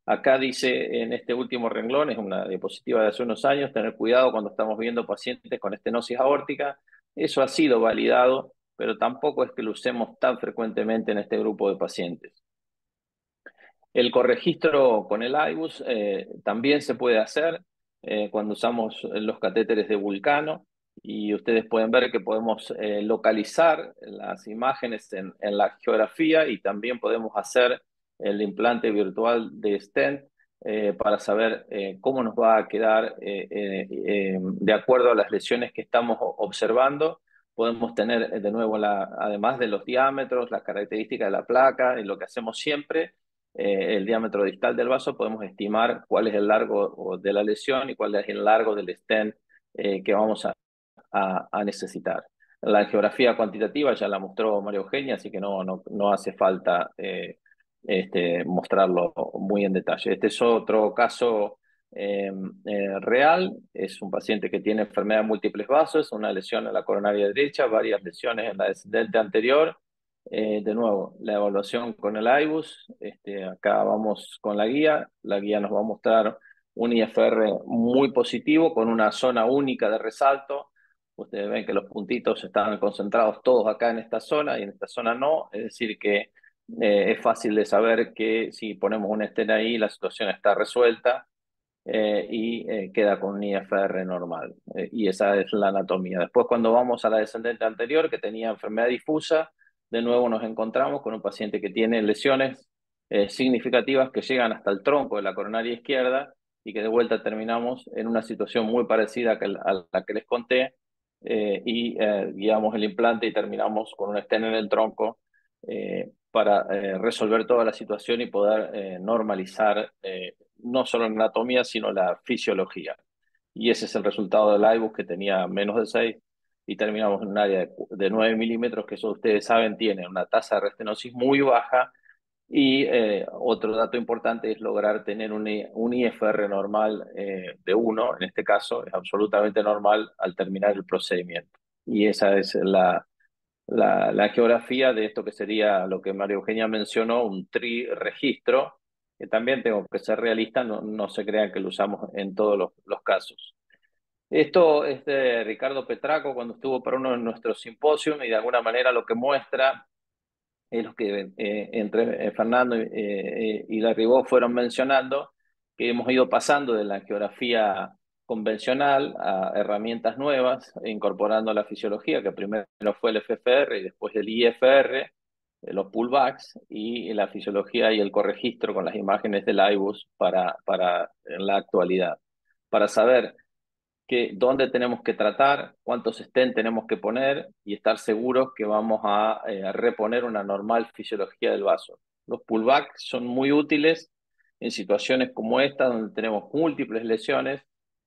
Speaker 6: Acá dice en este último renglón, es una diapositiva de hace unos años, tener cuidado cuando estamos viendo pacientes con estenosis aórtica. Eso ha sido validado, pero tampoco es que lo usemos tan frecuentemente en este grupo de pacientes. El corregistro con el IBUS también se puede hacer cuando usamos los catéteres de Vulcano, y ustedes pueden ver que podemos localizar las imágenes en la geografía, y también podemos hacer el implante virtual de stent para saber cómo nos va a quedar de acuerdo a las lesiones que estamos observando. Podemos tener de nuevo, además de los diámetros, las características de la placa, y lo que hacemos siempre, el diámetro distal del vaso, podemos estimar cuál es el largo de la lesión y cuál es el largo del stent que vamos a necesitar. La geografía cuantitativa ya la mostró María Eugenia, así que no hace falta mostrarlo muy en detalle. Este es otro caso real, es un paciente que tiene enfermedad de múltiples vasos, una lesión en la coronaria derecha, varias lesiones en la descendente anterior. De nuevo, la evaluación con el IBUS, acá vamos con la guía nos va a mostrar un IFR muy positivo con una zona única de resalto. Ustedes ven que los puntitos están concentrados todos acá en esta zona y en esta zona no, es decir que es fácil de saber que si ponemos un stent ahí la situación está resuelta y queda con un IFR normal. Y esa es la anatomía. Después, cuando vamos a la descendente anterior, que tenía enfermedad difusa, de nuevo nos encontramos con un paciente que tiene lesiones significativas que llegan hasta el tronco de la coronaria izquierda, y que de vuelta terminamos en una situación muy parecida a la que les conté, guiamos el implante y terminamos con un stent en el tronco para resolver toda la situación y poder normalizar no solo la anatomía, sino la fisiología. Y ese es el resultado del IBUS, que tenía menos de 6, y terminamos en un área de 9 milímetros, que eso ustedes saben tiene una tasa de restenosis muy baja. Y otro dato importante es lograr tener un IFR normal de 1, en este caso es absolutamente normal al terminar el procedimiento. Y esa es la geografía de esto que sería lo que María Eugenia mencionó, un registro, que también tengo que ser realista, no se crean que lo usamos en todos los casos. Esto es de Ricardo Petraco cuando estuvo para uno de nuestros simposios, y de alguna manera lo que muestra es lo que entre Fernando y Larribó fueron mencionando, que hemos ido pasando de la geografía convencional a herramientas nuevas, incorporando la fisiología, que primero fue el FFR y después el IFR, los pullbacks, y la fisiología y el corregistro con las imágenes del IBUS para en la actualidad, para saber dónde tenemos que tratar, cuántos stent tenemos que poner y estar seguros que vamos a reponer una normal fisiología del vaso. Los pullbacks son muy útiles en situaciones como esta, donde tenemos múltiples lesiones.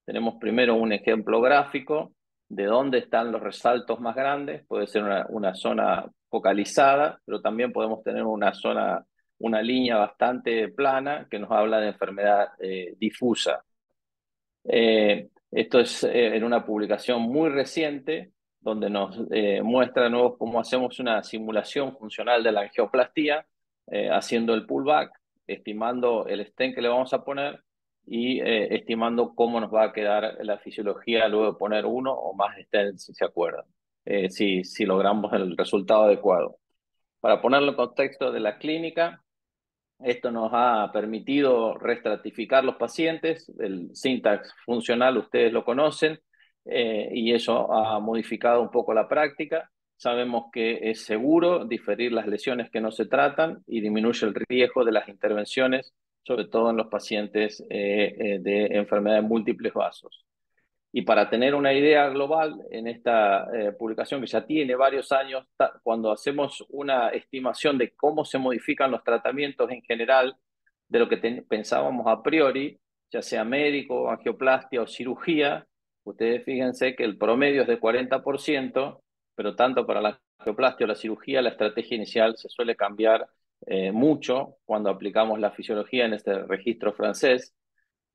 Speaker 6: Tenemos primero un ejemplo gráfico de dónde están los resaltos más grandes. Puede ser una zona focalizada, pero también podemos tener una línea bastante plana que nos habla de enfermedad difusa. Esto es en una publicación muy reciente, donde nos muestra de nuevo cómo hacemos una simulación funcional de la angioplastía, haciendo el pullback, estimando el stent que le vamos a poner y estimando cómo nos va a quedar la fisiología luego de poner uno o más stents, si se acuerdan, si logramos el resultado adecuado. Para ponerlo en contexto de la clínica, esto nos ha permitido reestratificar los pacientes, el syntax funcional ustedes lo conocen, y eso ha modificado un poco la práctica. Sabemos que es seguro diferir las lesiones que no se tratan y disminuye el riesgo de las intervenciones, sobre todo en los pacientes de enfermedades múltiples vasos. Y para tener una idea global, en esta publicación que ya tiene varios años, cuando hacemos una estimación de cómo se modifican los tratamientos en general, de lo que pensábamos a priori, ya sea médico, angioplastia o cirugía, ustedes fíjense que el promedio es de 40%, pero tanto para la angioplastia o la cirugía, la estrategia inicial se suele cambiar mucho cuando aplicamos la fisiología en este registro francés,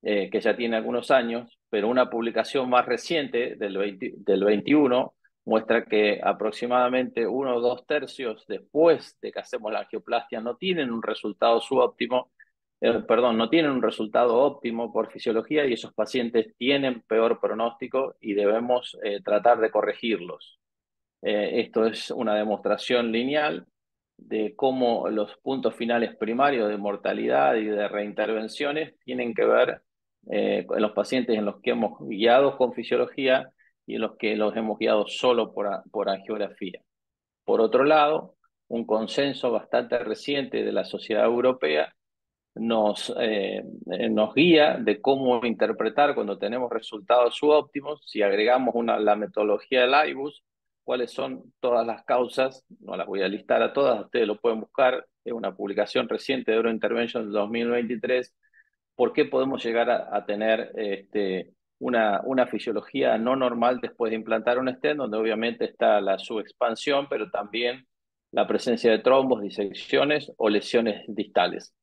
Speaker 6: que ya tiene algunos años, pero una publicación más reciente del 21 muestra que aproximadamente 1 o 2 tercios después de que hacemos la angioplastia no tienen un resultado subóptimo, no tienen un resultado óptimo por fisiología y esos pacientes tienen peor pronóstico y debemos tratar de corregirlos. Esto es una demostración lineal de cómo los puntos finales primarios de mortalidad y de reintervenciones tienen que ver en los pacientes en los que hemos guiado con fisiología y en los que los hemos guiado solo por angiografía. Por otro lado, un consenso bastante reciente de la Sociedad Europea nos guía de cómo interpretar cuando tenemos resultados subóptimos, si agregamos la metodología del IBUS, cuáles son todas las causas, no las voy a listar a todas, ustedes lo pueden buscar, es una publicación reciente de Eurointervention del 2023, por qué podemos llegar a tener una fisiología no normal después de implantar un stent, donde obviamente está la subexpansión, pero también la presencia de trombos, disecciones o lesiones distales.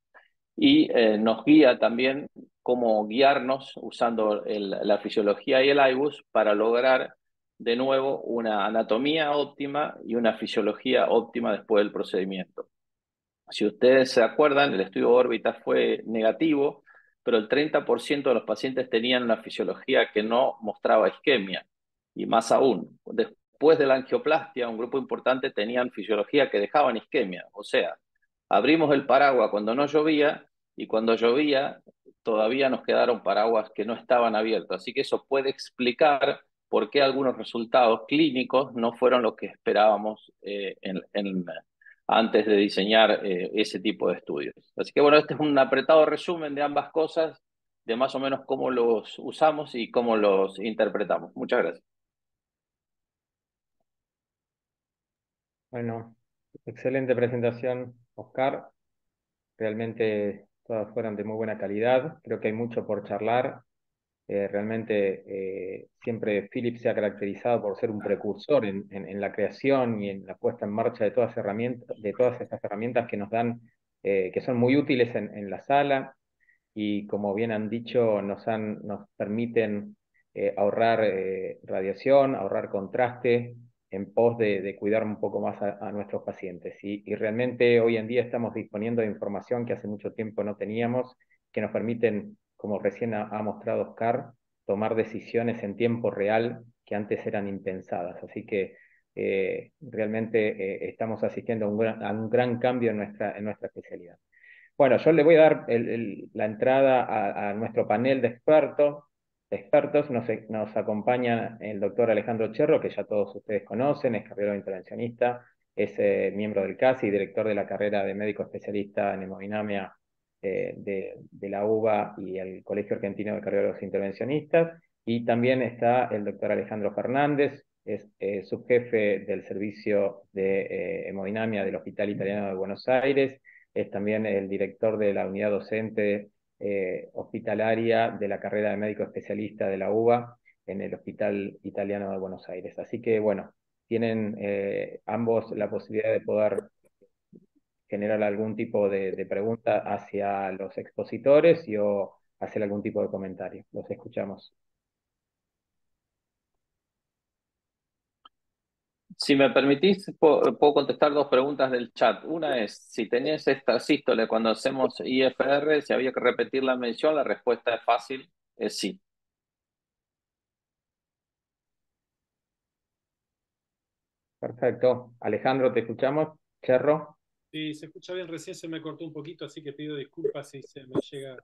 Speaker 6: Y nos guía también cómo guiarnos usando la fisiología y el IBUS para lograr de nuevo una anatomía óptima y una fisiología óptima después del procedimiento. Si ustedes se acuerdan, el estudio de órbita fue negativo, pero el 30% de los pacientes tenían una fisiología que no mostraba isquemia. Y más aún, después de la angioplastia, un grupo importante tenían fisiología que dejaban isquemia. O sea, abrimos el paraguas cuando no llovía y cuando llovía todavía nos quedaron paraguas que no estaban abiertos. Así que eso puede explicar por qué algunos resultados clínicos no fueron los que esperábamos antes de diseñar ese tipo de estudios. Así que bueno, este es un apretado resumen de ambas cosas, de más o menos cómo los usamos y cómo los interpretamos. Muchas gracias.
Speaker 1: Bueno, excelente presentación, Oscar. Realmente todas fueron de muy buena calidad. Creo que hay mucho por charlar. Realmente siempre Philips se ha caracterizado por ser un precursor en la creación y en la puesta en marcha de de todas estas herramientas que nos dan, que son muy útiles en la sala y como bien han dicho, nos permiten ahorrar radiación, ahorrar contraste en pos de cuidar un poco más a nuestros pacientes. Y realmente hoy en día estamos disponiendo de información que hace mucho tiempo no teníamos, que nos permiten, como recién ha mostrado Oscar, tomar decisiones en tiempo real que antes eran impensadas. Así que realmente estamos asistiendo a un gran cambio en nuestra especialidad. Bueno, yo le voy a dar la entrada a nuestro panel de expertos. Nos acompaña el doctor Alejandro Cherro, que ya todos ustedes conocen, es cardiólogo intervencionista, es miembro del CASI y director de la carrera de médico especialista en hemodinamia de la UBA y el Colegio Argentino de Cardiólogos Intervencionistas. Y también está el doctor Alejandro Fernández, es subjefe del servicio de hemodinamia del Hospital Italiano de Buenos Aires, es también el director de la unidad docente hospitalaria de la carrera de médico especialista de la UBA en el Hospital Italiano de Buenos Aires. Así que, bueno, tienen ambos la posibilidad de poder generar algún tipo de pregunta hacia los expositores o hacer algún tipo de comentario. Los escuchamos.
Speaker 6: Si me permitís, puedo contestar 2 preguntas del chat. Una es, si tenías esta sístole cuando hacemos IFR, si había que repetir la mención, la respuesta es fácil, es sí.
Speaker 1: Perfecto. Alejandro, te escuchamos. Cherro.
Speaker 7: Sí, se escucha bien, recién se me cortó un poquito, así que pido disculpas si se me llega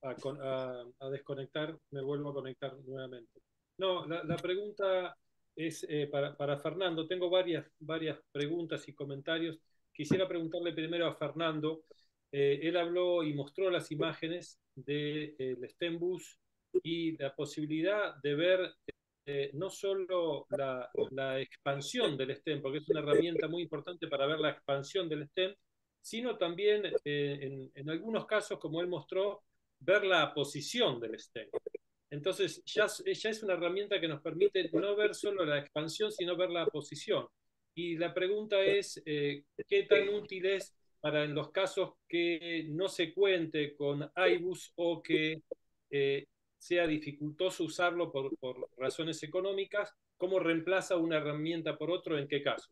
Speaker 7: a desconectar, me vuelvo a conectar nuevamente. No, la pregunta es para Fernando. Tengo varias preguntas y comentarios. Quisiera preguntarle primero a Fernando. Él habló y mostró las imágenes del Stenbus y la posibilidad de ver no solo la expansión del stent, porque es una herramienta muy importante para ver la expansión del stent, sino también en algunos casos, como él mostró, ver la posición del stent. Entonces ya es una herramienta que nos permite no ver solo la expansión, sino ver la posición. Y la pregunta es, ¿qué tan útil es para en los casos que no se cuente con IBUS o que sea dificultoso usarlo por razones económicas, ¿cómo reemplaza una herramienta por otro? ¿En qué casos?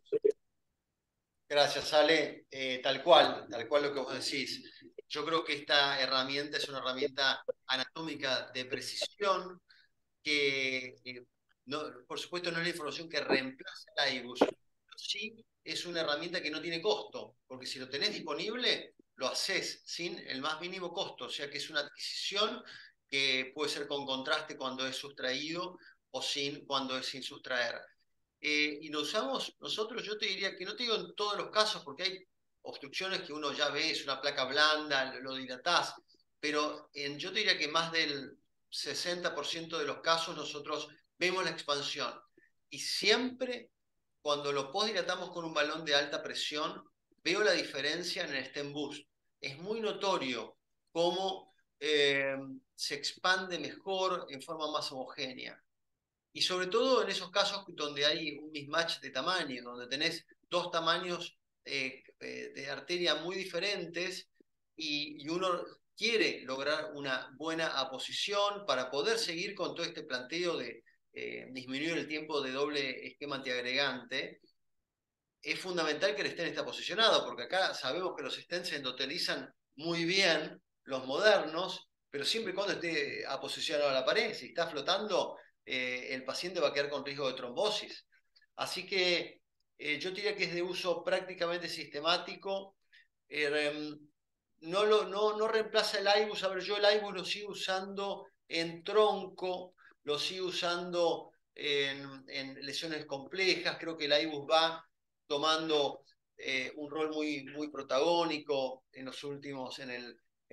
Speaker 4: Gracias, Ale. Tal cual lo que vos decís. Yo creo que esta herramienta es una herramienta anatómica de precisión que, no, por supuesto, no es la información que reemplaza el IBUS, pero sí es una herramienta que no tiene costo, porque si lo tenés disponible, lo haces sin el más mínimo costo, o sea que es una adquisición que puede ser con contraste cuando es sustraído o sin cuando es sin sustraer. Y lo usamos nosotros, yo te diría que no te digo en todos los casos, porque hay obstrucciones que uno ya ve, es una placa blanda, lo dilatás, pero yo te diría que más del 60% de los casos nosotros vemos la expansión. Y siempre cuando lo postdilatamos con un balón de alta presión, veo la diferencia en el stem boost. Es muy notorio cómo se expande mejor en forma más homogénea. Y sobre todo en esos casos donde hay un mismatch de tamaño, donde tenés dos tamaños de arteria muy diferentes y uno quiere lograr una buena aposición para poder seguir con todo este planteo de disminuir el tiempo de doble esquema antiagregante. Es fundamental que el stent esté posicionado, porque acá sabemos que los stents se endotelizan muy bien, los modernos, pero siempre y cuando esté aposicionado a la pared. Si está flotando, el paciente va a quedar con riesgo de trombosis. Así que yo diría que es de uso prácticamente sistemático. No reemplaza el IBUS. A ver, yo el IBUS lo sigo usando en tronco, lo sigo usando en lesiones complejas. Creo que el IBUS va tomando un rol muy protagónico en los últimos, en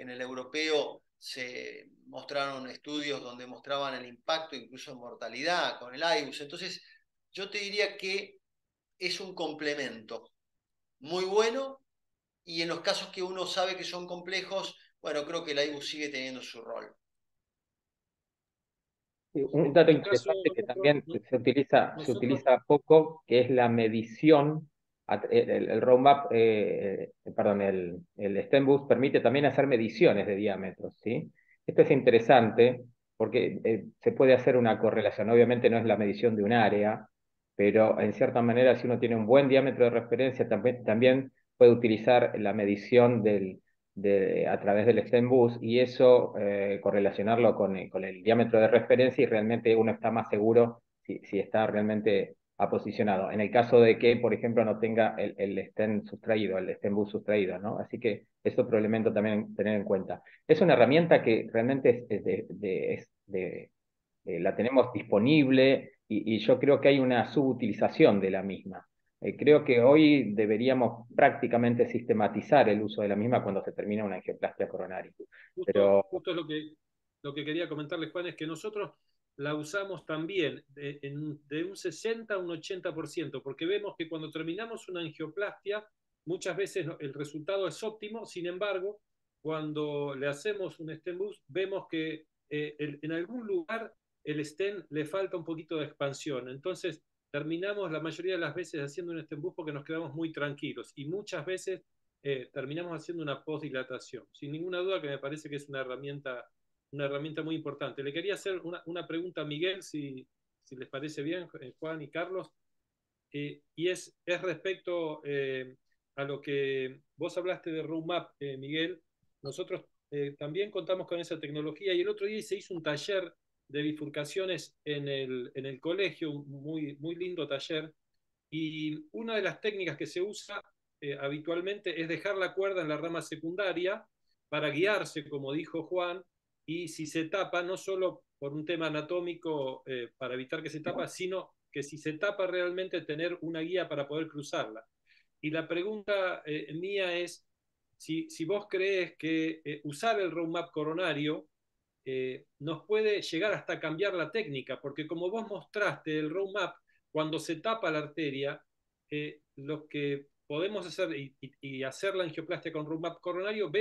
Speaker 4: el europeo se mostraron estudios donde mostraban el impacto incluso en mortalidad con el IBUS. Entonces, yo te diría que es un complemento muy bueno y en los casos que uno sabe que son complejos, bueno, creo que el IBUS sigue teniendo su rol.
Speaker 1: Un dato
Speaker 7: En el caso
Speaker 1: interesante que
Speaker 7: nuestro,
Speaker 1: también se
Speaker 7: nosotros,
Speaker 1: utiliza poco, que es la medición, el roadmap, perdón, el stem boost permite también hacer mediciones de diámetros, ¿sí? Esto es interesante porque se puede hacer una correlación, obviamente no es la medición de un área, pero en cierta manera si uno tiene un buen diámetro de referencia, también puede utilizar la medición a través del stem boost y eso correlacionarlo con el diámetro de referencia y realmente uno está más seguro si está realmente aposicionado. En el caso de que, por ejemplo, no tenga el stem sustraído, el stem boost sustraído, ¿no? Así que es otro elemento también tener en cuenta. Es una herramienta que realmente la tenemos disponible y yo creo que hay una subutilización de la misma. Creo que hoy deberíamos prácticamente sistematizar el uso de la misma cuando se termina una angioplastia coronaria. Pero
Speaker 7: justo lo que quería comentarles, Juan, es que nosotros la usamos también de un 60 a un 80%, porque vemos que cuando terminamos una angioplastia, muchas veces el resultado es óptimo, sin embargo, cuando le hacemos un stent boost, vemos que en algún lugar el stent le falta un poquito de expansión. Entonces, terminamos la mayoría de las veces haciendo un stent boost porque nos quedamos muy tranquilos y muchas veces terminamos haciendo una postdilatación. Sin ninguna duda que me parece que es una herramienta muy importante. Le quería hacer una pregunta a Miguel, si les parece bien, Juan y Carlos, y es respecto a lo que vos hablaste de Roadmap, Miguel. Nosotros también contamos con esa tecnología y el otro día se hizo un taller de bifurcaciones en el colegio, un muy lindo taller, y una de las técnicas que se usa habitualmente es dejar la cuerda en la rama secundaria para guiarse, como dijo Juan, y si se tapa, no solo por un tema anatómico para evitar que se tapa, sino que si se tapa realmente tener una guía para poder cruzarla. Y la pregunta mía es, si vos crees que usar el roadmap coronario nos puede llegar hasta cambiar la técnica, porque como vos mostraste el roadmap, cuando se tapa la arteria, lo que podemos hacer y hacer la angioplastia con roadmap coronario,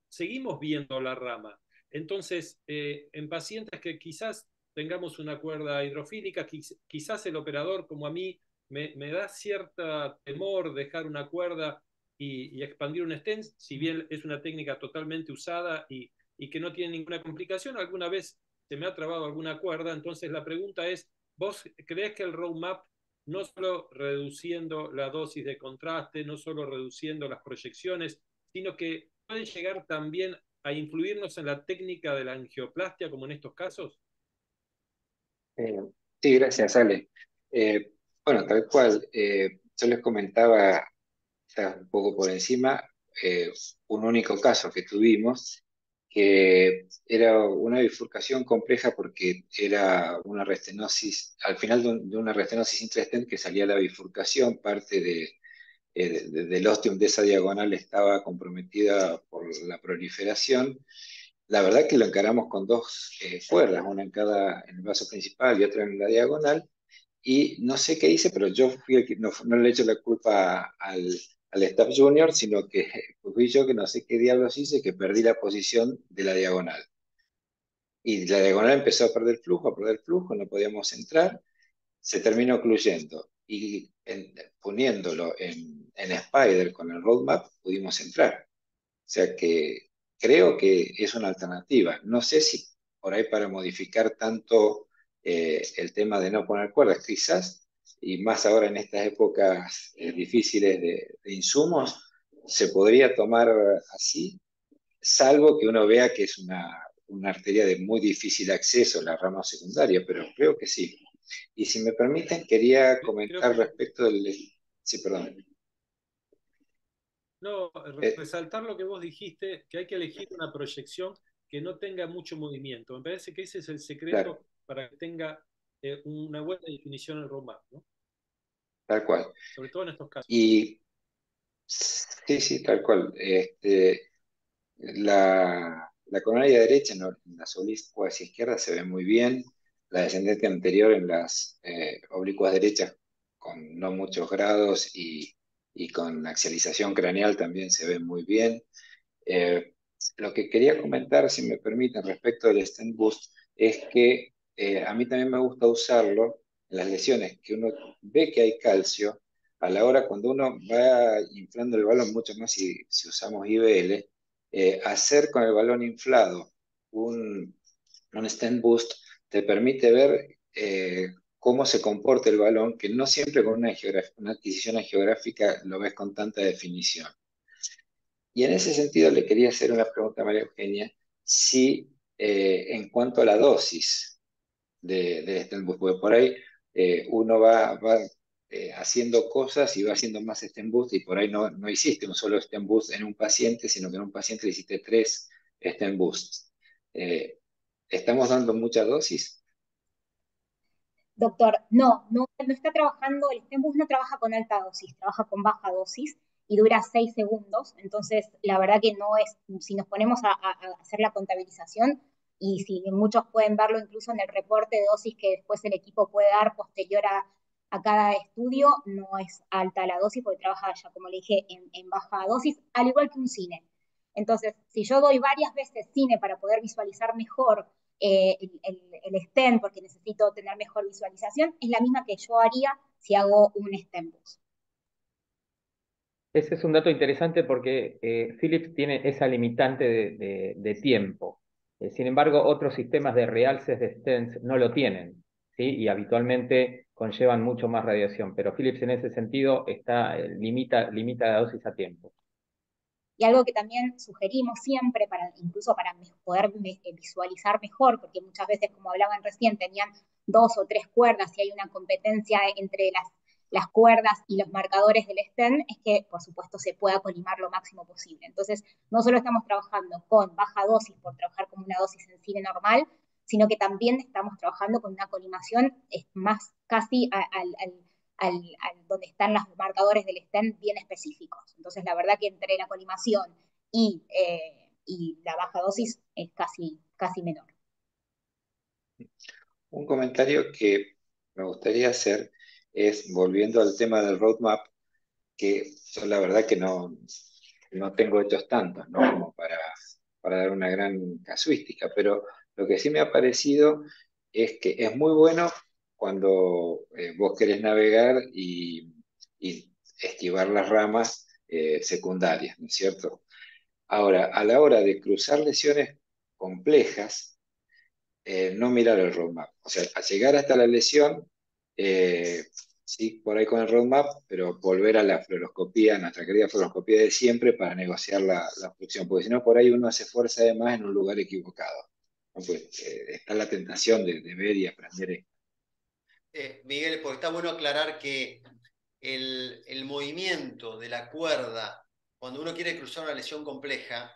Speaker 7: seguimos viendo la rama. Entonces, en pacientes que quizás tengamos una cuerda hidrofílica, quizás el operador, como a mí, me da cierta temor dejar una cuerda y expandir un stent, si bien es una técnica totalmente usada y que no tiene ninguna complicación. Alguna vez se me ha trabado alguna cuerda. Entonces la pregunta es, ¿vos crees que el roadmap, no solo reduciendo la dosis de contraste, no solo reduciendo las proyecciones, sino que puede llegar también a influirnos en la técnica de la angioplastia, como en estos casos?
Speaker 5: Eh, sí, gracias, Ale. Bueno, tal cual. Yo les comentaba, está un poco por encima, un único caso que tuvimos, que era una bifurcación compleja porque era una restenosis, al final de una restenosis intraestent que salía la bifurcación, parte del ostium de esa diagonal estaba comprometida por la proliferación. La verdad que lo encaramos con dos cuerdas, una en el vaso principal y otra en la diagonal, y no sé qué hice, pero yo fui el que no le echo la culpa al staff junior, sino que fui yo que no sé qué diablos hice, que perdí la posición de la diagonal. Y la diagonal empezó a perder flujo, no podíamos entrar, se terminó ocluyendo. Y poniéndolo en Spider con el roadmap, pudimos entrar. O sea que creo que es una alternativa. No sé si por ahí para modificar tanto el tema de no poner cuerdas, quizás, y más ahora en estas épocas difíciles de insumos, se podría tomar así, salvo que uno vea que es una arteria de muy difícil acceso, la rama secundaria, pero creo que sí. Y si me permiten, quería
Speaker 7: Creo
Speaker 5: comentar
Speaker 7: que
Speaker 5: respecto del... Sí, perdón.
Speaker 7: no,
Speaker 5: Eh,
Speaker 7: resaltar lo que vos dijiste, que hay que elegir una proyección que no tenga mucho movimiento. Me parece que ese es el
Speaker 5: claro,
Speaker 7: secreto para que tenga una buena definición el roadmap, ¿no?
Speaker 5: tal cual.
Speaker 7: Sobre todo en estos casos.
Speaker 5: Y sí, sí, tal cual. La coronaria derecha en las oblicuas hacia izquierda se ve muy bien. La descendente anterior en las oblicuas derechas con no muchos grados y con axialización craneal también se ve muy bien. Eh, lo que quería comentar, si me permiten, respecto del stent boost, es que a mí también me gusta usarlo en las lesiones que uno ve que hay calcio, a la hora cuando uno va inflando el balón, mucho más si usamos IBL, hacer con el balón inflado un stent boost te permite ver cómo se comporta el balón, que no siempre con una adquisición geográfica lo ves con tanta definición. Y en ese sentido le quería hacer una pregunta a María Eugenia, si en cuanto a la dosis del Stenbus, porque por ahí uno va haciendo cosas y va haciendo más Stenbus y por ahí no hiciste un solo Stenbus en un paciente, sino que en un paciente le hiciste tres Stenbus. ¿Estamos dando mucha dosis?
Speaker 2: Doctor, no está trabajando, el Stembus no trabaja con alta dosis, trabaja con baja dosis y dura 6 segundos. Entonces, la verdad que no es, si nos ponemos a hacer la contabilización, y si muchos pueden verlo incluso en el reporte de dosis que después el equipo puede dar posterior a cada estudio, no es alta la dosis porque trabaja ya, como le dije, en baja dosis, al igual que un cine. Entonces, si yo doy varias veces cine para poder visualizar mejor el stent porque necesito tener mejor visualización, es la misma que yo haría si hago un stent boost.
Speaker 1: Ese es un dato interesante porque Philips tiene esa limitante de tiempo. Sin embargo, otros sistemas de realces de stents no lo tienen, ¿sí? Y habitualmente conllevan mucho más radiación, pero Philips en ese sentido limita la dosis a tiempo.
Speaker 2: Y algo que también sugerimos siempre, incluso para poder visualizar mejor, porque muchas veces, como hablaban recién, tenían 2 o 3 cuerdas y hay una competencia entre las cuerdas y los marcadores del stent, es que, por supuesto, se pueda colimar lo máximo posible. Entonces, no solo estamos trabajando con baja dosis por trabajar como una dosis en cine normal, sino que también estamos trabajando con una colimación más casi donde están los marcadores del stent bien específicos. Entonces, la verdad que entre la colimación y la baja dosis es casi menor.
Speaker 5: Un comentario que me gustaría hacer es, volviendo al tema del roadmap, que yo la verdad que no tengo hechos tantos, ¿no? Como para dar una gran casuística, pero lo que sí me ha parecido es que es muy bueno cuando vos querés navegar y esquivar las ramas secundarias, ¿no es cierto? Ahora, a la hora de cruzar lesiones complejas, no mirar el roadmap. O sea, a llegar hasta la lesión, sí, por ahí con el roadmap, pero volver a la fluoroscopía, nuestra querida fluoroscopía de siempre, para negociar la obstrucción, porque si no, por ahí uno se esfuerza además en un lugar equivocado. ¿No? Pues, está la tentación de ver y aprender.
Speaker 4: Miguel, porque está bueno aclarar que el movimiento de la cuerda, cuando uno quiere cruzar una lesión compleja,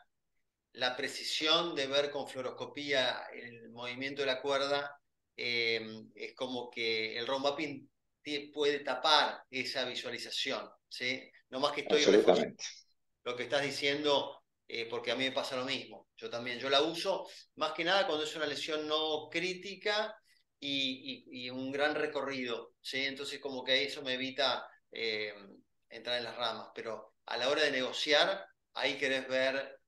Speaker 4: la precisión de ver con fluoroscopía el movimiento de la cuerda, es como que el road mapping puede tapar esa visualización, ¿sí? No más que estoy reforzando
Speaker 5: Absolutamente.
Speaker 4: lo que estás diciendo, porque a mí me pasa lo mismo. Yo la uso más que nada cuando es una lesión no crítica y un gran recorrido, ¿sí? Entonces como que eso me evita entrar en las ramas, pero a la hora de negociar, ahí querés ver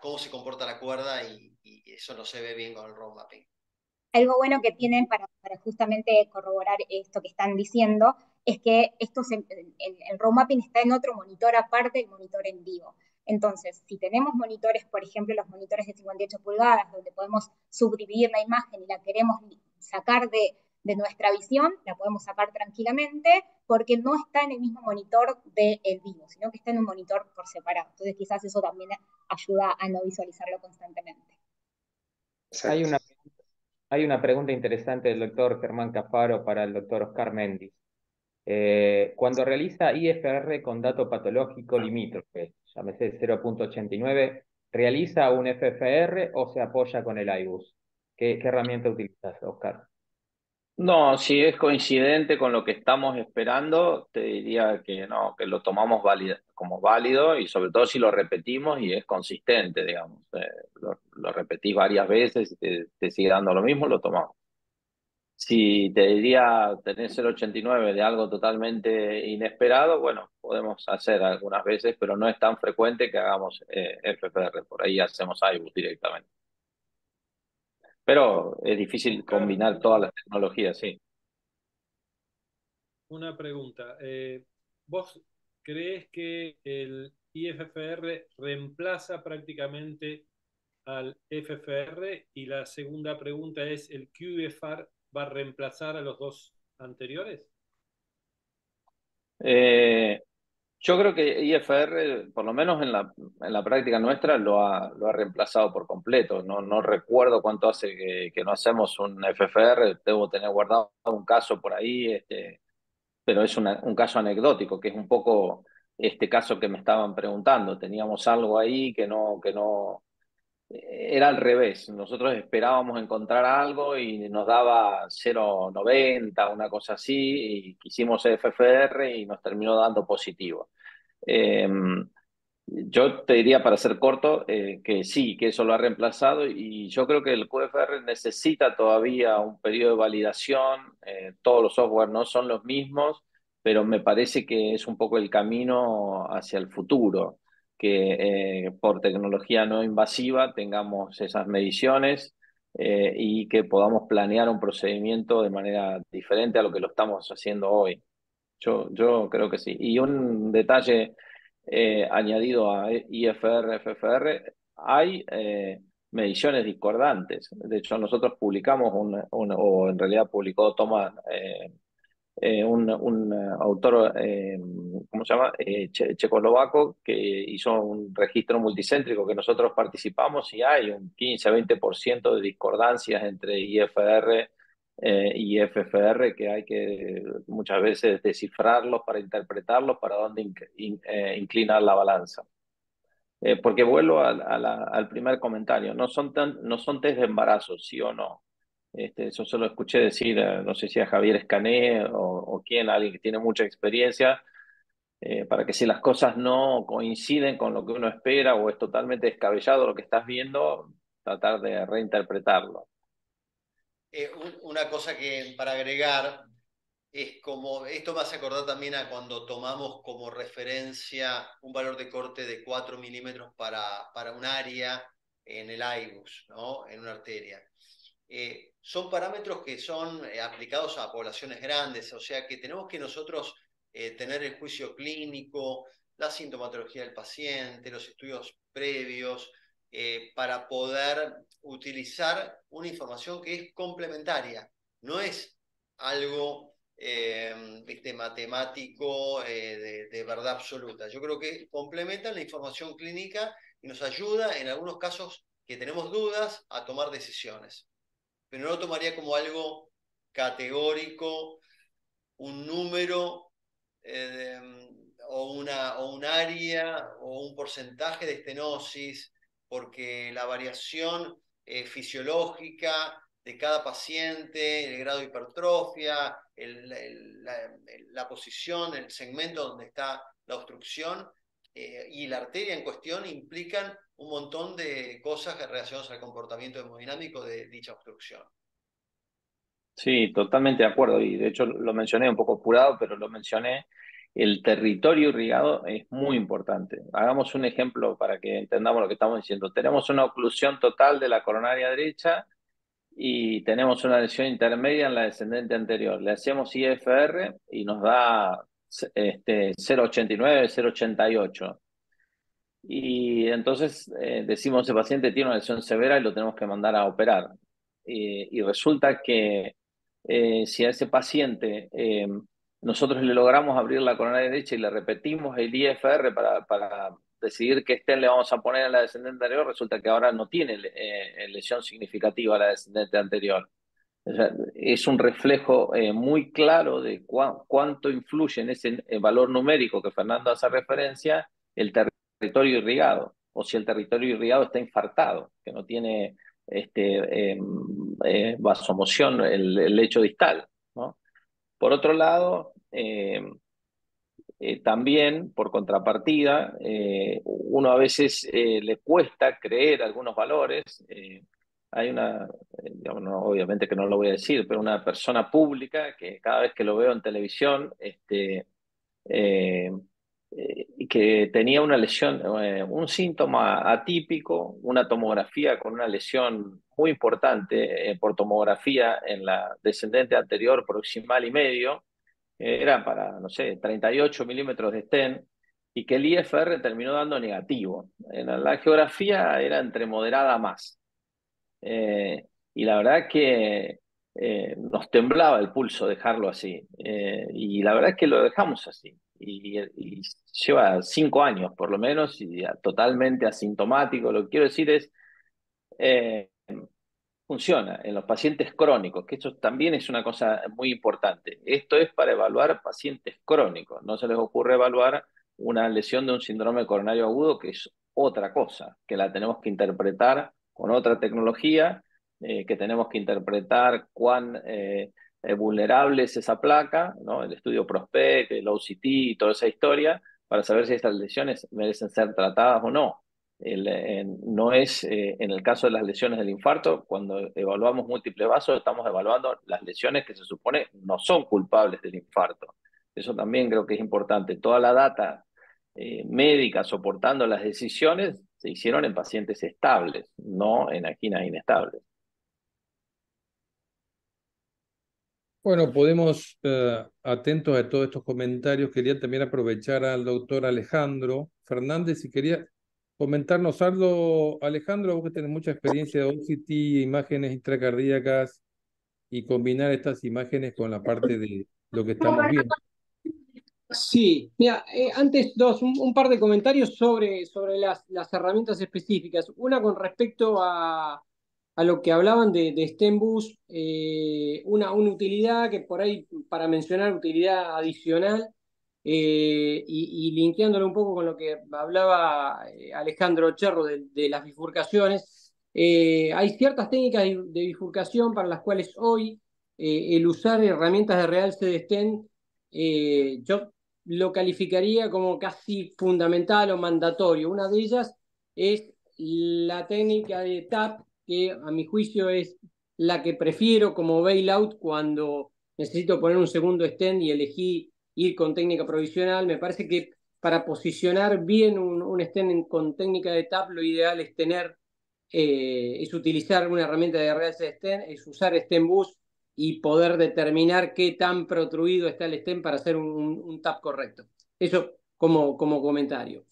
Speaker 4: cómo se comporta la cuerda y eso no se ve bien con el road mapping.
Speaker 2: Algo bueno que tienen para justamente corroborar esto que están diciendo es que el road mapping está en otro monitor aparte del monitor en vivo. Entonces, si tenemos monitores, por ejemplo, los monitores de 58 pulgadas, donde podemos subdividir la imagen y la queremos sacar de nuestra visión, la podemos sacar tranquilamente porque no está en el mismo monitor del vivo, sino que está en un monitor por separado. Entonces, quizás eso también ayuda a no visualizarlo constantemente.
Speaker 1: Hay
Speaker 5: Exacto.
Speaker 1: una, hay una pregunta interesante del doctor Germán Cafaro para el doctor Oscar Méndez. Cuando realiza IFR con dato patológico limítrofe, llámese 0.89, ¿realiza un FFR o se apoya con el IBUS? ¿Qué herramienta utilizas, Oscar?
Speaker 6: No, si es coincidente con lo que estamos esperando, te diría que no, que lo tomamos como válido y sobre todo si lo repetimos y es consistente, digamos. Lo repetís varias veces y te sigue dando lo mismo, lo tomamos. Si te diría tener 0,89 de algo totalmente inesperado, bueno, podemos hacer algunas veces, pero no es tan frecuente que hagamos FPR, por ahí hacemos IBUS directamente. Pero es difícil
Speaker 7: Oscar,
Speaker 6: combinar todas las tecnologías, sí.
Speaker 7: una pregunta. ¿Vos crees que el IFFR reemplaza prácticamente al FFR? Y la segunda pregunta es, ¿el QFR va a reemplazar a los dos anteriores?
Speaker 6: Eh, yo creo que IFR, por lo menos en la práctica nuestra, lo ha reemplazado por completo. No recuerdo cuánto hace que no hacemos un FFR, debo tener guardado un caso por ahí, pero es un caso anecdótico, que es un poco este caso que me estaban preguntando. Teníamos algo ahí que no, era al revés. Nosotros esperábamos encontrar algo y nos daba 0,90, una cosa así, y quisimos FFR y nos terminó dando positivo. Eh, yo te diría, para ser corto, que sí, que eso lo ha reemplazado y yo creo que el QFR necesita todavía un periodo de validación. Todos los software no son los mismos, pero me parece que es un poco el camino hacia el futuro, que por tecnología no invasiva tengamos esas mediciones y que podamos planear un procedimiento de manera diferente a lo que lo estamos haciendo hoy. Yo creo que sí. Y un detalle añadido a IFR, FFR, hay mediciones discordantes. De hecho, nosotros publicamos o en realidad publicó Thomas, un autor, ¿cómo se llama? Checoslovaco, que hizo un registro multicéntrico que nosotros participamos y hay un 15-20% de discordancias entre IFR y FFR que hay que muchas veces descifrarlos para interpretarlos, para dónde inclinar la balanza. Porque vuelvo al primer comentario, no son test de embarazo, sí o no. Eso se lo escuché decir, no sé si a Javier Escané o quién, alguien que tiene mucha experiencia, para que si las cosas no coinciden con lo que uno espera o es totalmente descabellado lo que estás viendo, tratar de reinterpretarlo.
Speaker 4: Una cosa que para agregar es como, esto me hace acordar también a cuando tomamos como referencia un valor de corte de 4 milímetros para un área en el IBUS, ¿no? En una arteria. Son parámetros que son aplicados a poblaciones grandes, o sea que tenemos que nosotros tener el juicio clínico, la sintomatología del paciente, los estudios previos, para poder utilizar una información que es complementaria, no es algo matemático de verdad absoluta. Yo creo que complementa la información clínica y nos ayuda en algunos casos que tenemos dudas a tomar decisiones. Pero no lo tomaría como algo categórico, un número o un área o un porcentaje de estenosis, porque la variación fisiológica de cada paciente, el grado de hipertrofia, la posición, el segmento donde está la obstrucción y la arteria en cuestión implican un montón de cosas relacionadas al comportamiento hemodinámico de dicha obstrucción.
Speaker 6: Sí, totalmente de acuerdo. Y de hecho lo mencioné un poco apurado, pero lo mencioné. El territorio irrigado es muy importante. Hagamos un ejemplo para que entendamos lo que estamos diciendo. Tenemos una oclusión total de la coronaria derecha y tenemos una lesión intermedia en la descendente anterior. Le hacemos IFR y nos da 0,89, 0,88. Y entonces decimos, ese paciente tiene una lesión severa y lo tenemos que mandar a operar. Y resulta que si a ese paciente nosotros le logramos abrir la coronaria derecha y le repetimos el IFR para decidir qué stent le vamos a poner en la descendente anterior, resulta que ahora no tiene lesión significativa a la descendente anterior. O sea, es un reflejo muy claro de cuánto influye en ese valor numérico que Fernando hace referencia el territorio irrigado, o si el territorio irrigado está infartado, que no tiene vasomoción el lecho distal, ¿no? Por otro lado, también, por contrapartida, uno a veces le cuesta creer algunos valores. Hay una, digamos, obviamente que no lo voy a decir, pero una persona pública que cada vez que lo veo en televisión, que tenía una lesión, un síntoma atípico, una tomografía con una lesión muy importante por tomografía en la descendente anterior proximal y medio, era para, no sé, 38 milímetros de stent, y que el IFR terminó dando negativo. En la geografía era entre moderada a más. Y la verdad que nos temblaba el pulso dejarlo así. Y la verdad es que lo dejamos así. Y lleva 5 años por lo menos y totalmente asintomático. Lo que quiero decir es, eh, funciona en los pacientes crónicos, que eso también es una cosa muy importante. Esto es para evaluar pacientes crónicos. No se les ocurre evaluar una lesión de un síndrome coronario agudo, que es otra cosa, que la tenemos que interpretar con otra tecnología, que tenemos que interpretar cuán vulnerable es esa placa, ¿no? El estudio Prospect, el OCT y toda esa historia, para saber si estas lesiones merecen ser tratadas o no. No es en el caso de las lesiones del infarto, cuando evaluamos múltiples vasos, estamos evaluando las lesiones que se supone no son culpables del infarto. Eso también creo que es importante. Toda la data médica soportando las decisiones se hicieron en pacientes estables, no en anginas inestables.
Speaker 3: Bueno, podemos, atentos a todos estos comentarios, quería también aprovechar al doctor Alejandro Fernández, si quería comentarnos algo. Alejandro, vos que tenés mucha experiencia de OCT, imágenes intracardíacas, y combinar estas imágenes con la parte de lo que estamos viendo.
Speaker 8: Sí, mira, antes un par de comentarios sobre las herramientas específicas. Una con respecto a lo que hablaban de STEMBus, una utilidad que por ahí, para mencionar utilidad adicional, y linkeándolo un poco con lo que hablaba Alejandro Cherro de las bifurcaciones, hay ciertas técnicas de bifurcación para las cuales hoy el usar herramientas de realce de stent, yo lo calificaría como casi fundamental o mandatorio. Una de ellas es la técnica de TAP, que a mi juicio es la que prefiero como bailout cuando necesito poner un segundo stent y elegí ir con técnica provisional. Me parece que para posicionar bien un stent con técnica de TAP, lo ideal es es utilizar una herramienta de realce de stent, es usar STEMBus y poder determinar qué tan protruido está el stent para hacer un tap correcto. Eso como comentario.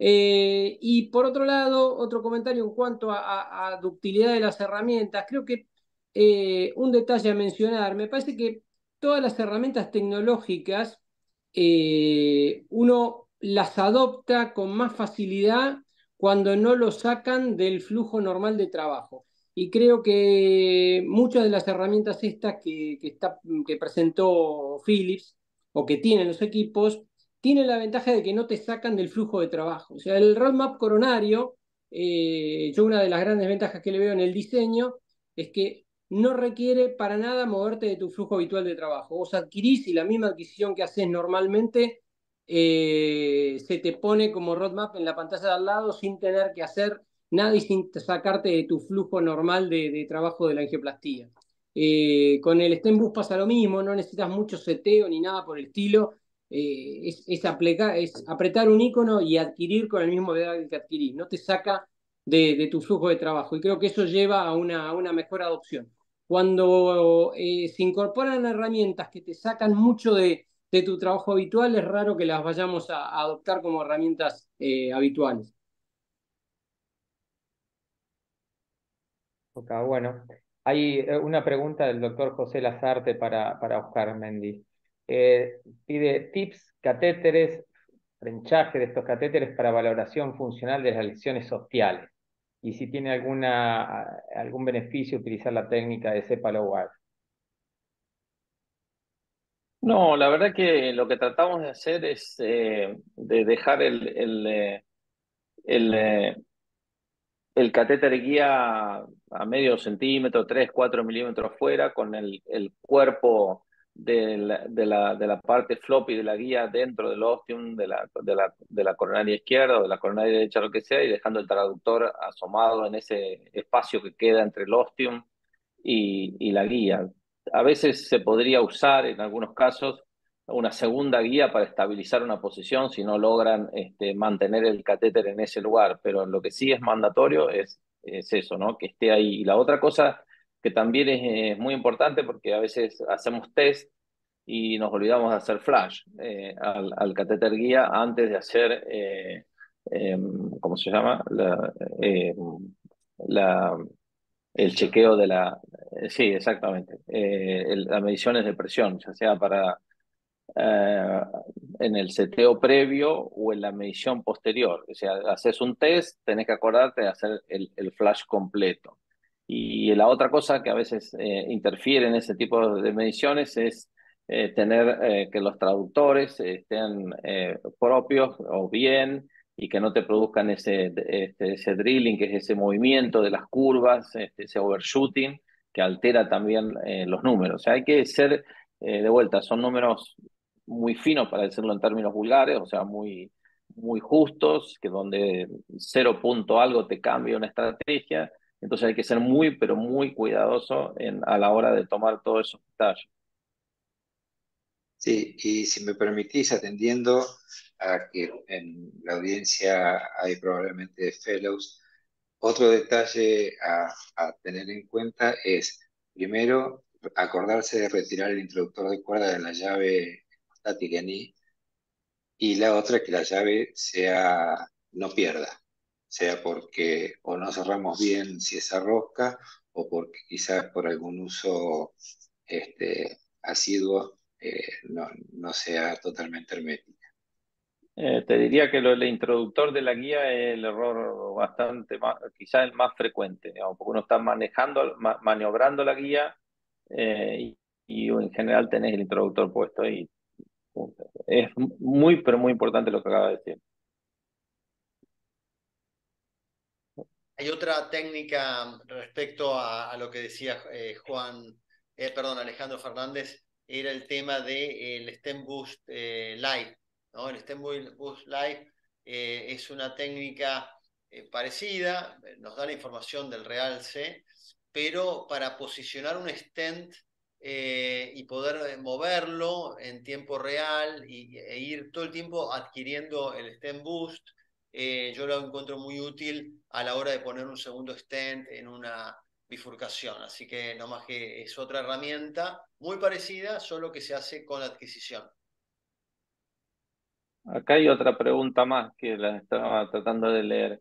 Speaker 8: Y por otro lado, otro comentario en cuanto a ductilidad de las herramientas, creo que un detalle a mencionar, me parece que todas las herramientas tecnológicas uno las adopta con más facilidad cuando no lo sacan del flujo normal de trabajo. Y creo que muchas de las herramientas estas que presentó Philips o que tienen los equipos, tienen la ventaja de que no te sacan del flujo de trabajo. O sea, el roadmap coronario, yo una de las grandes ventajas que le veo en el diseño es que no requiere para nada moverte de tu flujo habitual de trabajo. Vos adquirís y la misma adquisición que haces normalmente se te pone como roadmap en la pantalla de al lado sin tener que hacer nada y sin sacarte de tu flujo normal de trabajo de la angioplastía. Con el STEMBus pasa lo mismo, no necesitas mucho seteo ni nada por el estilo. Es apretar un icono y adquirir con el mismo detalle que adquirís. No te saca de tu flujo de trabajo y creo que eso lleva a una mejor adopción. Cuando se incorporan herramientas que te sacan mucho de tu trabajo habitual, es raro que las vayamos a adoptar como herramientas habituales.
Speaker 1: Ok, bueno. Hay una pregunta del doctor José Lazarte para Oscar Mendy. Pide tips, catéteres, frenchaje de estos catéteres para valoración funcional de las lesiones ostiales. Y si tiene algún beneficio utilizar la técnica de Cepalo-Wire.
Speaker 6: No, la verdad que lo que tratamos de hacer es de dejar el, eh, el catéter guía a medio centímetro, 3, 4 milímetros fuera, con el cuerpo de la parte floppy de la guía dentro del ostium de la coronaria izquierda o de la coronaria derecha, lo que sea, y dejando el traductor asomado en ese espacio que queda entre el ostium y la guía. A veces se podría usar, en algunos casos, una segunda guía para estabilizar una posición si no logran mantener el catéter en ese lugar, pero lo que sí es mandatorio es eso, ¿no? Que esté ahí. Y la otra cosa que también es muy importante, porque a veces hacemos test y nos olvidamos de hacer flash al catéter guía antes de hacer, ¿cómo se llama? La, el chequeo de la... sí, exactamente. Las mediciones de presión, ya sea para eh, en el seteo previo o en la medición posterior. O sea, haces un test, tenés que acordarte de hacer el flash completo. Y la otra cosa que a veces interfiere en ese tipo de mediciones es tener que los traductores estén propios o bien y que no te produzcan ese drilling, que es ese movimiento de las curvas, ese overshooting, que altera también los números. O sea, hay que ser, de vuelta, son números muy finos, para decirlo en términos vulgares, o sea, muy justos, que donde 0 punto algo te cambia una estrategia. Entonces hay que ser muy, pero muy cuidadoso a la hora de tomar todos esos detalles.
Speaker 5: Sí, y si me permitís, atendiendo a que en la audiencia hay probablemente fellows, otro detalle a tener en cuenta es, primero, acordarse de retirar el introductor de cuerda de la llave estática en I, y la otra, que la llave no pierda, sea porque o no cerramos bien si esa rosca, o porque quizás por algún uso asiduo no sea totalmente hermética.
Speaker 6: Te diría que el introductor de la guía es el error bastante más, quizás el más frecuente, digamos, porque uno está maniobrando la guía y en general tenés el introductor puesto ahí. Es muy, pero muy importante lo que acaba de decir.
Speaker 4: Hay otra técnica respecto a lo que decía Alejandro Fernández, era el tema del Stem Boost Live, ¿no? El Stem Boost Live es una técnica parecida, nos da la información del realce, pero para posicionar un stent y poder moverlo en tiempo real e ir todo el tiempo adquiriendo el Stem Boost, yo lo encuentro muy útil a la hora de poner un segundo stent en una bifurcación. Así que nomás que es otra herramienta muy parecida, solo que se hace con la adquisición.
Speaker 6: Acá hay otra pregunta más que la estaba tratando de leer.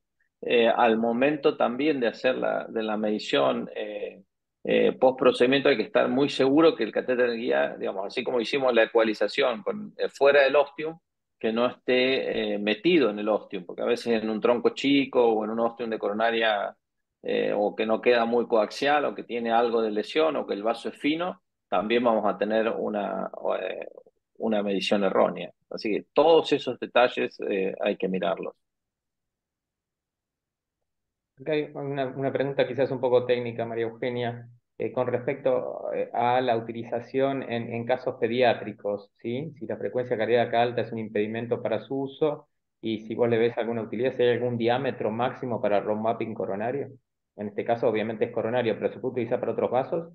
Speaker 6: Al momento también de hacer de la medición post procedimiento hay que estar muy seguro que el catéter guía, digamos, así como hicimos la ecualización fuera del ostium, que no esté metido en el ostium, porque a veces en un tronco chico o en un ostium de coronaria o que no queda muy coaxial o que tiene algo de lesión o que el vaso es fino, también vamos a tener una medición errónea. Así que todos esos detalles hay que mirarlos.
Speaker 1: Acá hay una pregunta quizás un poco técnica, María Eugenia, con respecto a la utilización en casos pediátricos, ¿sí? Si la frecuencia cardíaca alta es un impedimento para su uso y si vos le ves alguna utilidad, si hay algún diámetro máximo para road mapping coronario. En este caso, obviamente es coronario, pero se puede utilizar para otros vasos.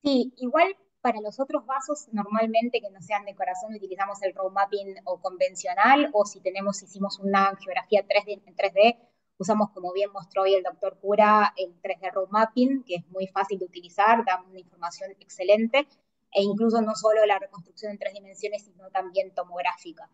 Speaker 2: Sí, igual para los otros vasos, normalmente que no sean de corazón, utilizamos el road mapping o convencional, o si hicimos una angiografía 3D, en 3D, usamos, como bien mostró hoy el doctor Cura, el 3D road mapping, que es muy fácil de utilizar, da una información excelente, e incluso no solo la reconstrucción en 3 dimensiones, sino también tomográfica.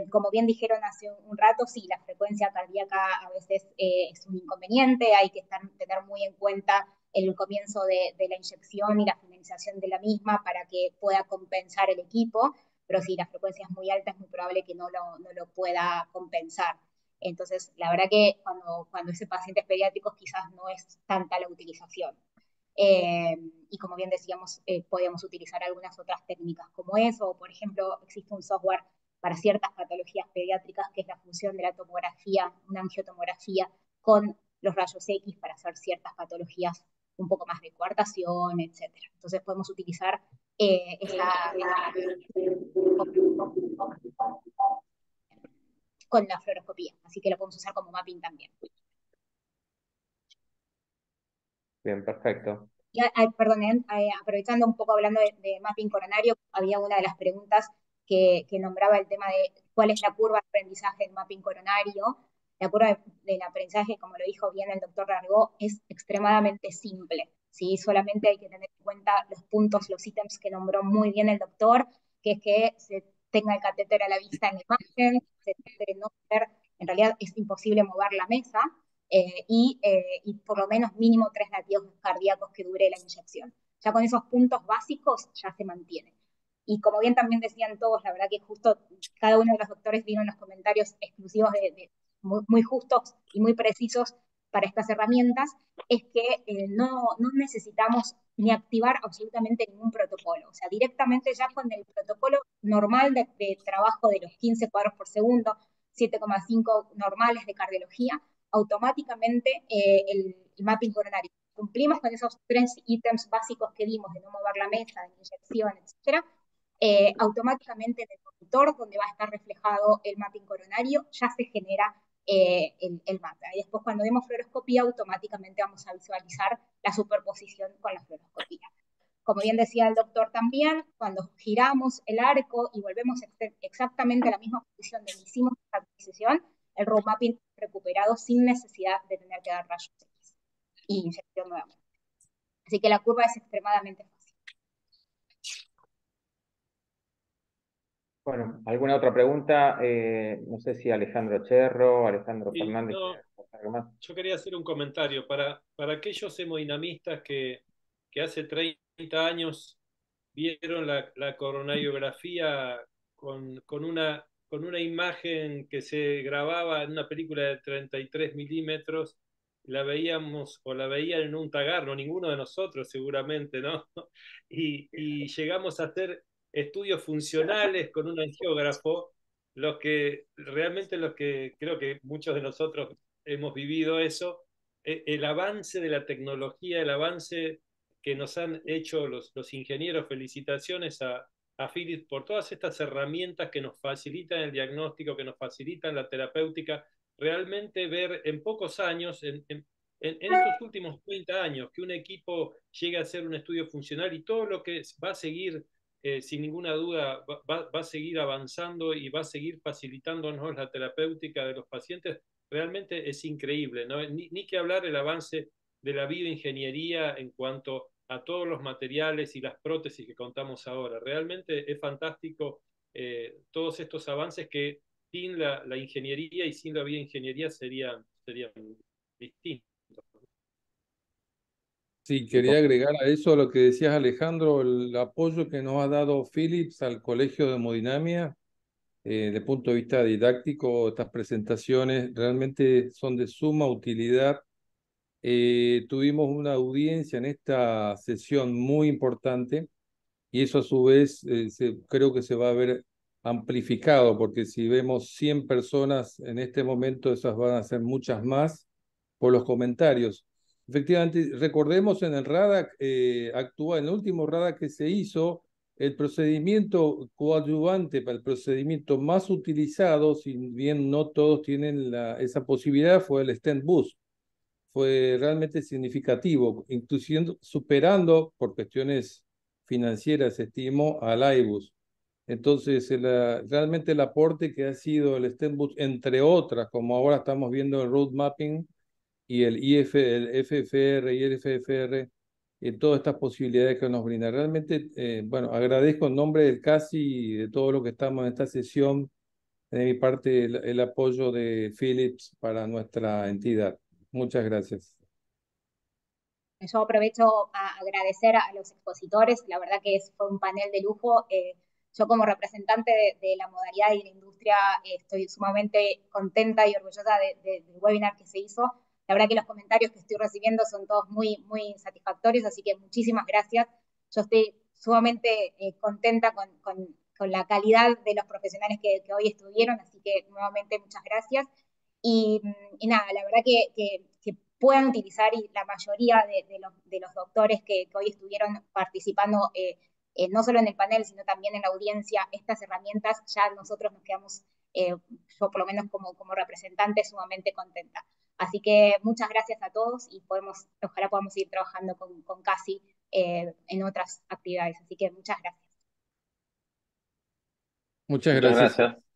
Speaker 2: Como bien dijeron hace un rato, sí, la frecuencia cardíaca a veces es un inconveniente, hay que tener muy en cuenta el comienzo de la inyección y la finalización de la misma para que pueda compensar el equipo, pero si la frecuencia es muy alta es muy probable que no lo pueda compensar. Entonces, la verdad que cuando ese paciente es pediátrico quizás no es tanta la utilización. Eh, y como bien decíamos, podemos utilizar algunas otras técnicas como eso, o por ejemplo, existe un software para ciertas patologías pediátricas que es la función de la tomografía, una angiotomografía con los rayos X para hacer ciertas patologías un poco más de coartación, etcétera. Entonces podemos utilizar esa con la fluoroscopía, así que lo podemos usar como mapping también.
Speaker 1: Bien, perfecto.
Speaker 2: Perdón, aprovechando un poco hablando de mapping coronario, había una de las preguntas que nombraba el tema de cuál es la curva de aprendizaje del mapping coronario. La curva del aprendizaje, como lo dijo bien el doctor Largó, es extremadamente simple, ¿sí? Solamente hay que tener en cuenta los puntos, los ítems que nombró muy bien el doctor, que es que se tenga el catéter a la vista en la imagen, se trate de no ver, en realidad es imposible mover la mesa, y por lo menos mínimo 3 latidos cardíacos que dure la inyección. Ya con esos puntos básicos ya se mantiene. Y como bien también decían todos, la verdad que justo cada uno de los doctores vino en los comentarios exclusivos muy justos y muy precisos para estas herramientas, es que no necesitamos ni activar absolutamente ningún protocolo. O sea, directamente ya con el protocolo normal de trabajo de los 15 cuadros por segundo, 7,5 normales de cardiología, automáticamente el mapping coronario. Cumplimos con esos 3 ítems básicos que dimos de no mover la mesa, de inyección, etcétera. Automáticamente en el monitor donde va a estar reflejado el mapping coronario ya se genera el mapa. Y después cuando demos fluoroscopía automáticamente vamos a visualizar la superposición con la fluoroscopía. Como bien decía el doctor también, cuando giramos el arco y volvemos exactamente a la misma posición donde hicimos la adquisición, el road mapping recuperado sin necesidad de tener que dar rayos X y inyección nuevamente. Así que la curva es extremadamente fácil.
Speaker 1: Bueno, ¿alguna otra pregunta? No sé si Alejandro Cherro, Alejandro
Speaker 7: Y
Speaker 1: Fernández,
Speaker 7: no,
Speaker 1: algo más.
Speaker 7: yo quería hacer un comentario para aquellos hemodinamistas que hace 30 años vieron la coronariografía con una imagen que se grababa en una película de 33 milímetros, la veíamos o la veían en un tagar, no ninguno de nosotros seguramente, ¿no? Y llegamos a hacer estudios funcionales con un angiógrafo, los que creo que muchos de nosotros hemos vivido eso, el avance de la tecnología, el avance que nos han hecho los ingenieros. Felicitaciones a Philips por todas estas herramientas que nos facilitan el diagnóstico, que nos facilitan la terapéutica. Realmente ver en pocos años, en estos últimos 30 años, que un equipo llegue a hacer un estudio funcional y todo lo que va a seguir, sin ninguna duda, va a seguir avanzando y va a seguir facilitándonos la terapéutica de los pacientes, realmente es increíble, ¿no? Ni que hablar el avance de la bioingeniería en cuanto a todos los materiales y las prótesis que contamos ahora. Realmente es fantástico todos estos avances que sin la ingeniería y sin la bioingeniería serían distintos.
Speaker 3: Sí, quería agregar a eso lo que decías, Alejandro, el apoyo que nos ha dado Philips al Colegio de Hemodinamia, desde el punto de vista didáctico. Estas presentaciones realmente son de suma utilidad. Tuvimos una audiencia en esta sesión muy importante y eso a su vez creo que se va a ver amplificado, porque si vemos 100 personas en este momento, esas van a ser muchas más por los comentarios. Efectivamente, recordemos en el RADAC, en el último RADAC que se hizo, el procedimiento coadyuvante para el procedimiento más utilizado, si bien no todos tienen esa posibilidad, fue el stent boost. Fue realmente significativo, inclusive superando por cuestiones financieras, estimó, al IBUS. Entonces, realmente el aporte que ha sido el stent boost, entre otras, como ahora estamos viendo el road mapping y el FFR y el FFR, todas estas posibilidades que nos brinda. Realmente, bueno, agradezco en nombre del CASI y de todo lo que estamos en esta sesión, de mi parte, el apoyo de Philips para nuestra entidad. Muchas gracias.
Speaker 2: Yo aprovecho a agradecer a los expositores, la verdad que fue un panel de lujo. Yo como representante de la modalidad y de la industria estoy sumamente contenta y orgullosa del webinar que se hizo. La verdad que los comentarios que estoy recibiendo son todos muy, muy satisfactorios, así que muchísimas gracias. Yo estoy sumamente contenta con la calidad de los profesionales que hoy estuvieron, así que nuevamente muchas gracias. Y nada, la verdad que puedan utilizar, y la mayoría de los doctores que hoy estuvieron participando, no solo en el panel, sino también en la audiencia, estas herramientas, ya nosotros nos quedamos, yo por lo menos como representante, sumamente contenta. Así que muchas gracias a todos y ojalá podamos seguir trabajando con CASI en otras actividades. Así que muchas gracias.
Speaker 3: Muchas
Speaker 6: Muchas
Speaker 3: gracias.
Speaker 6: gracias.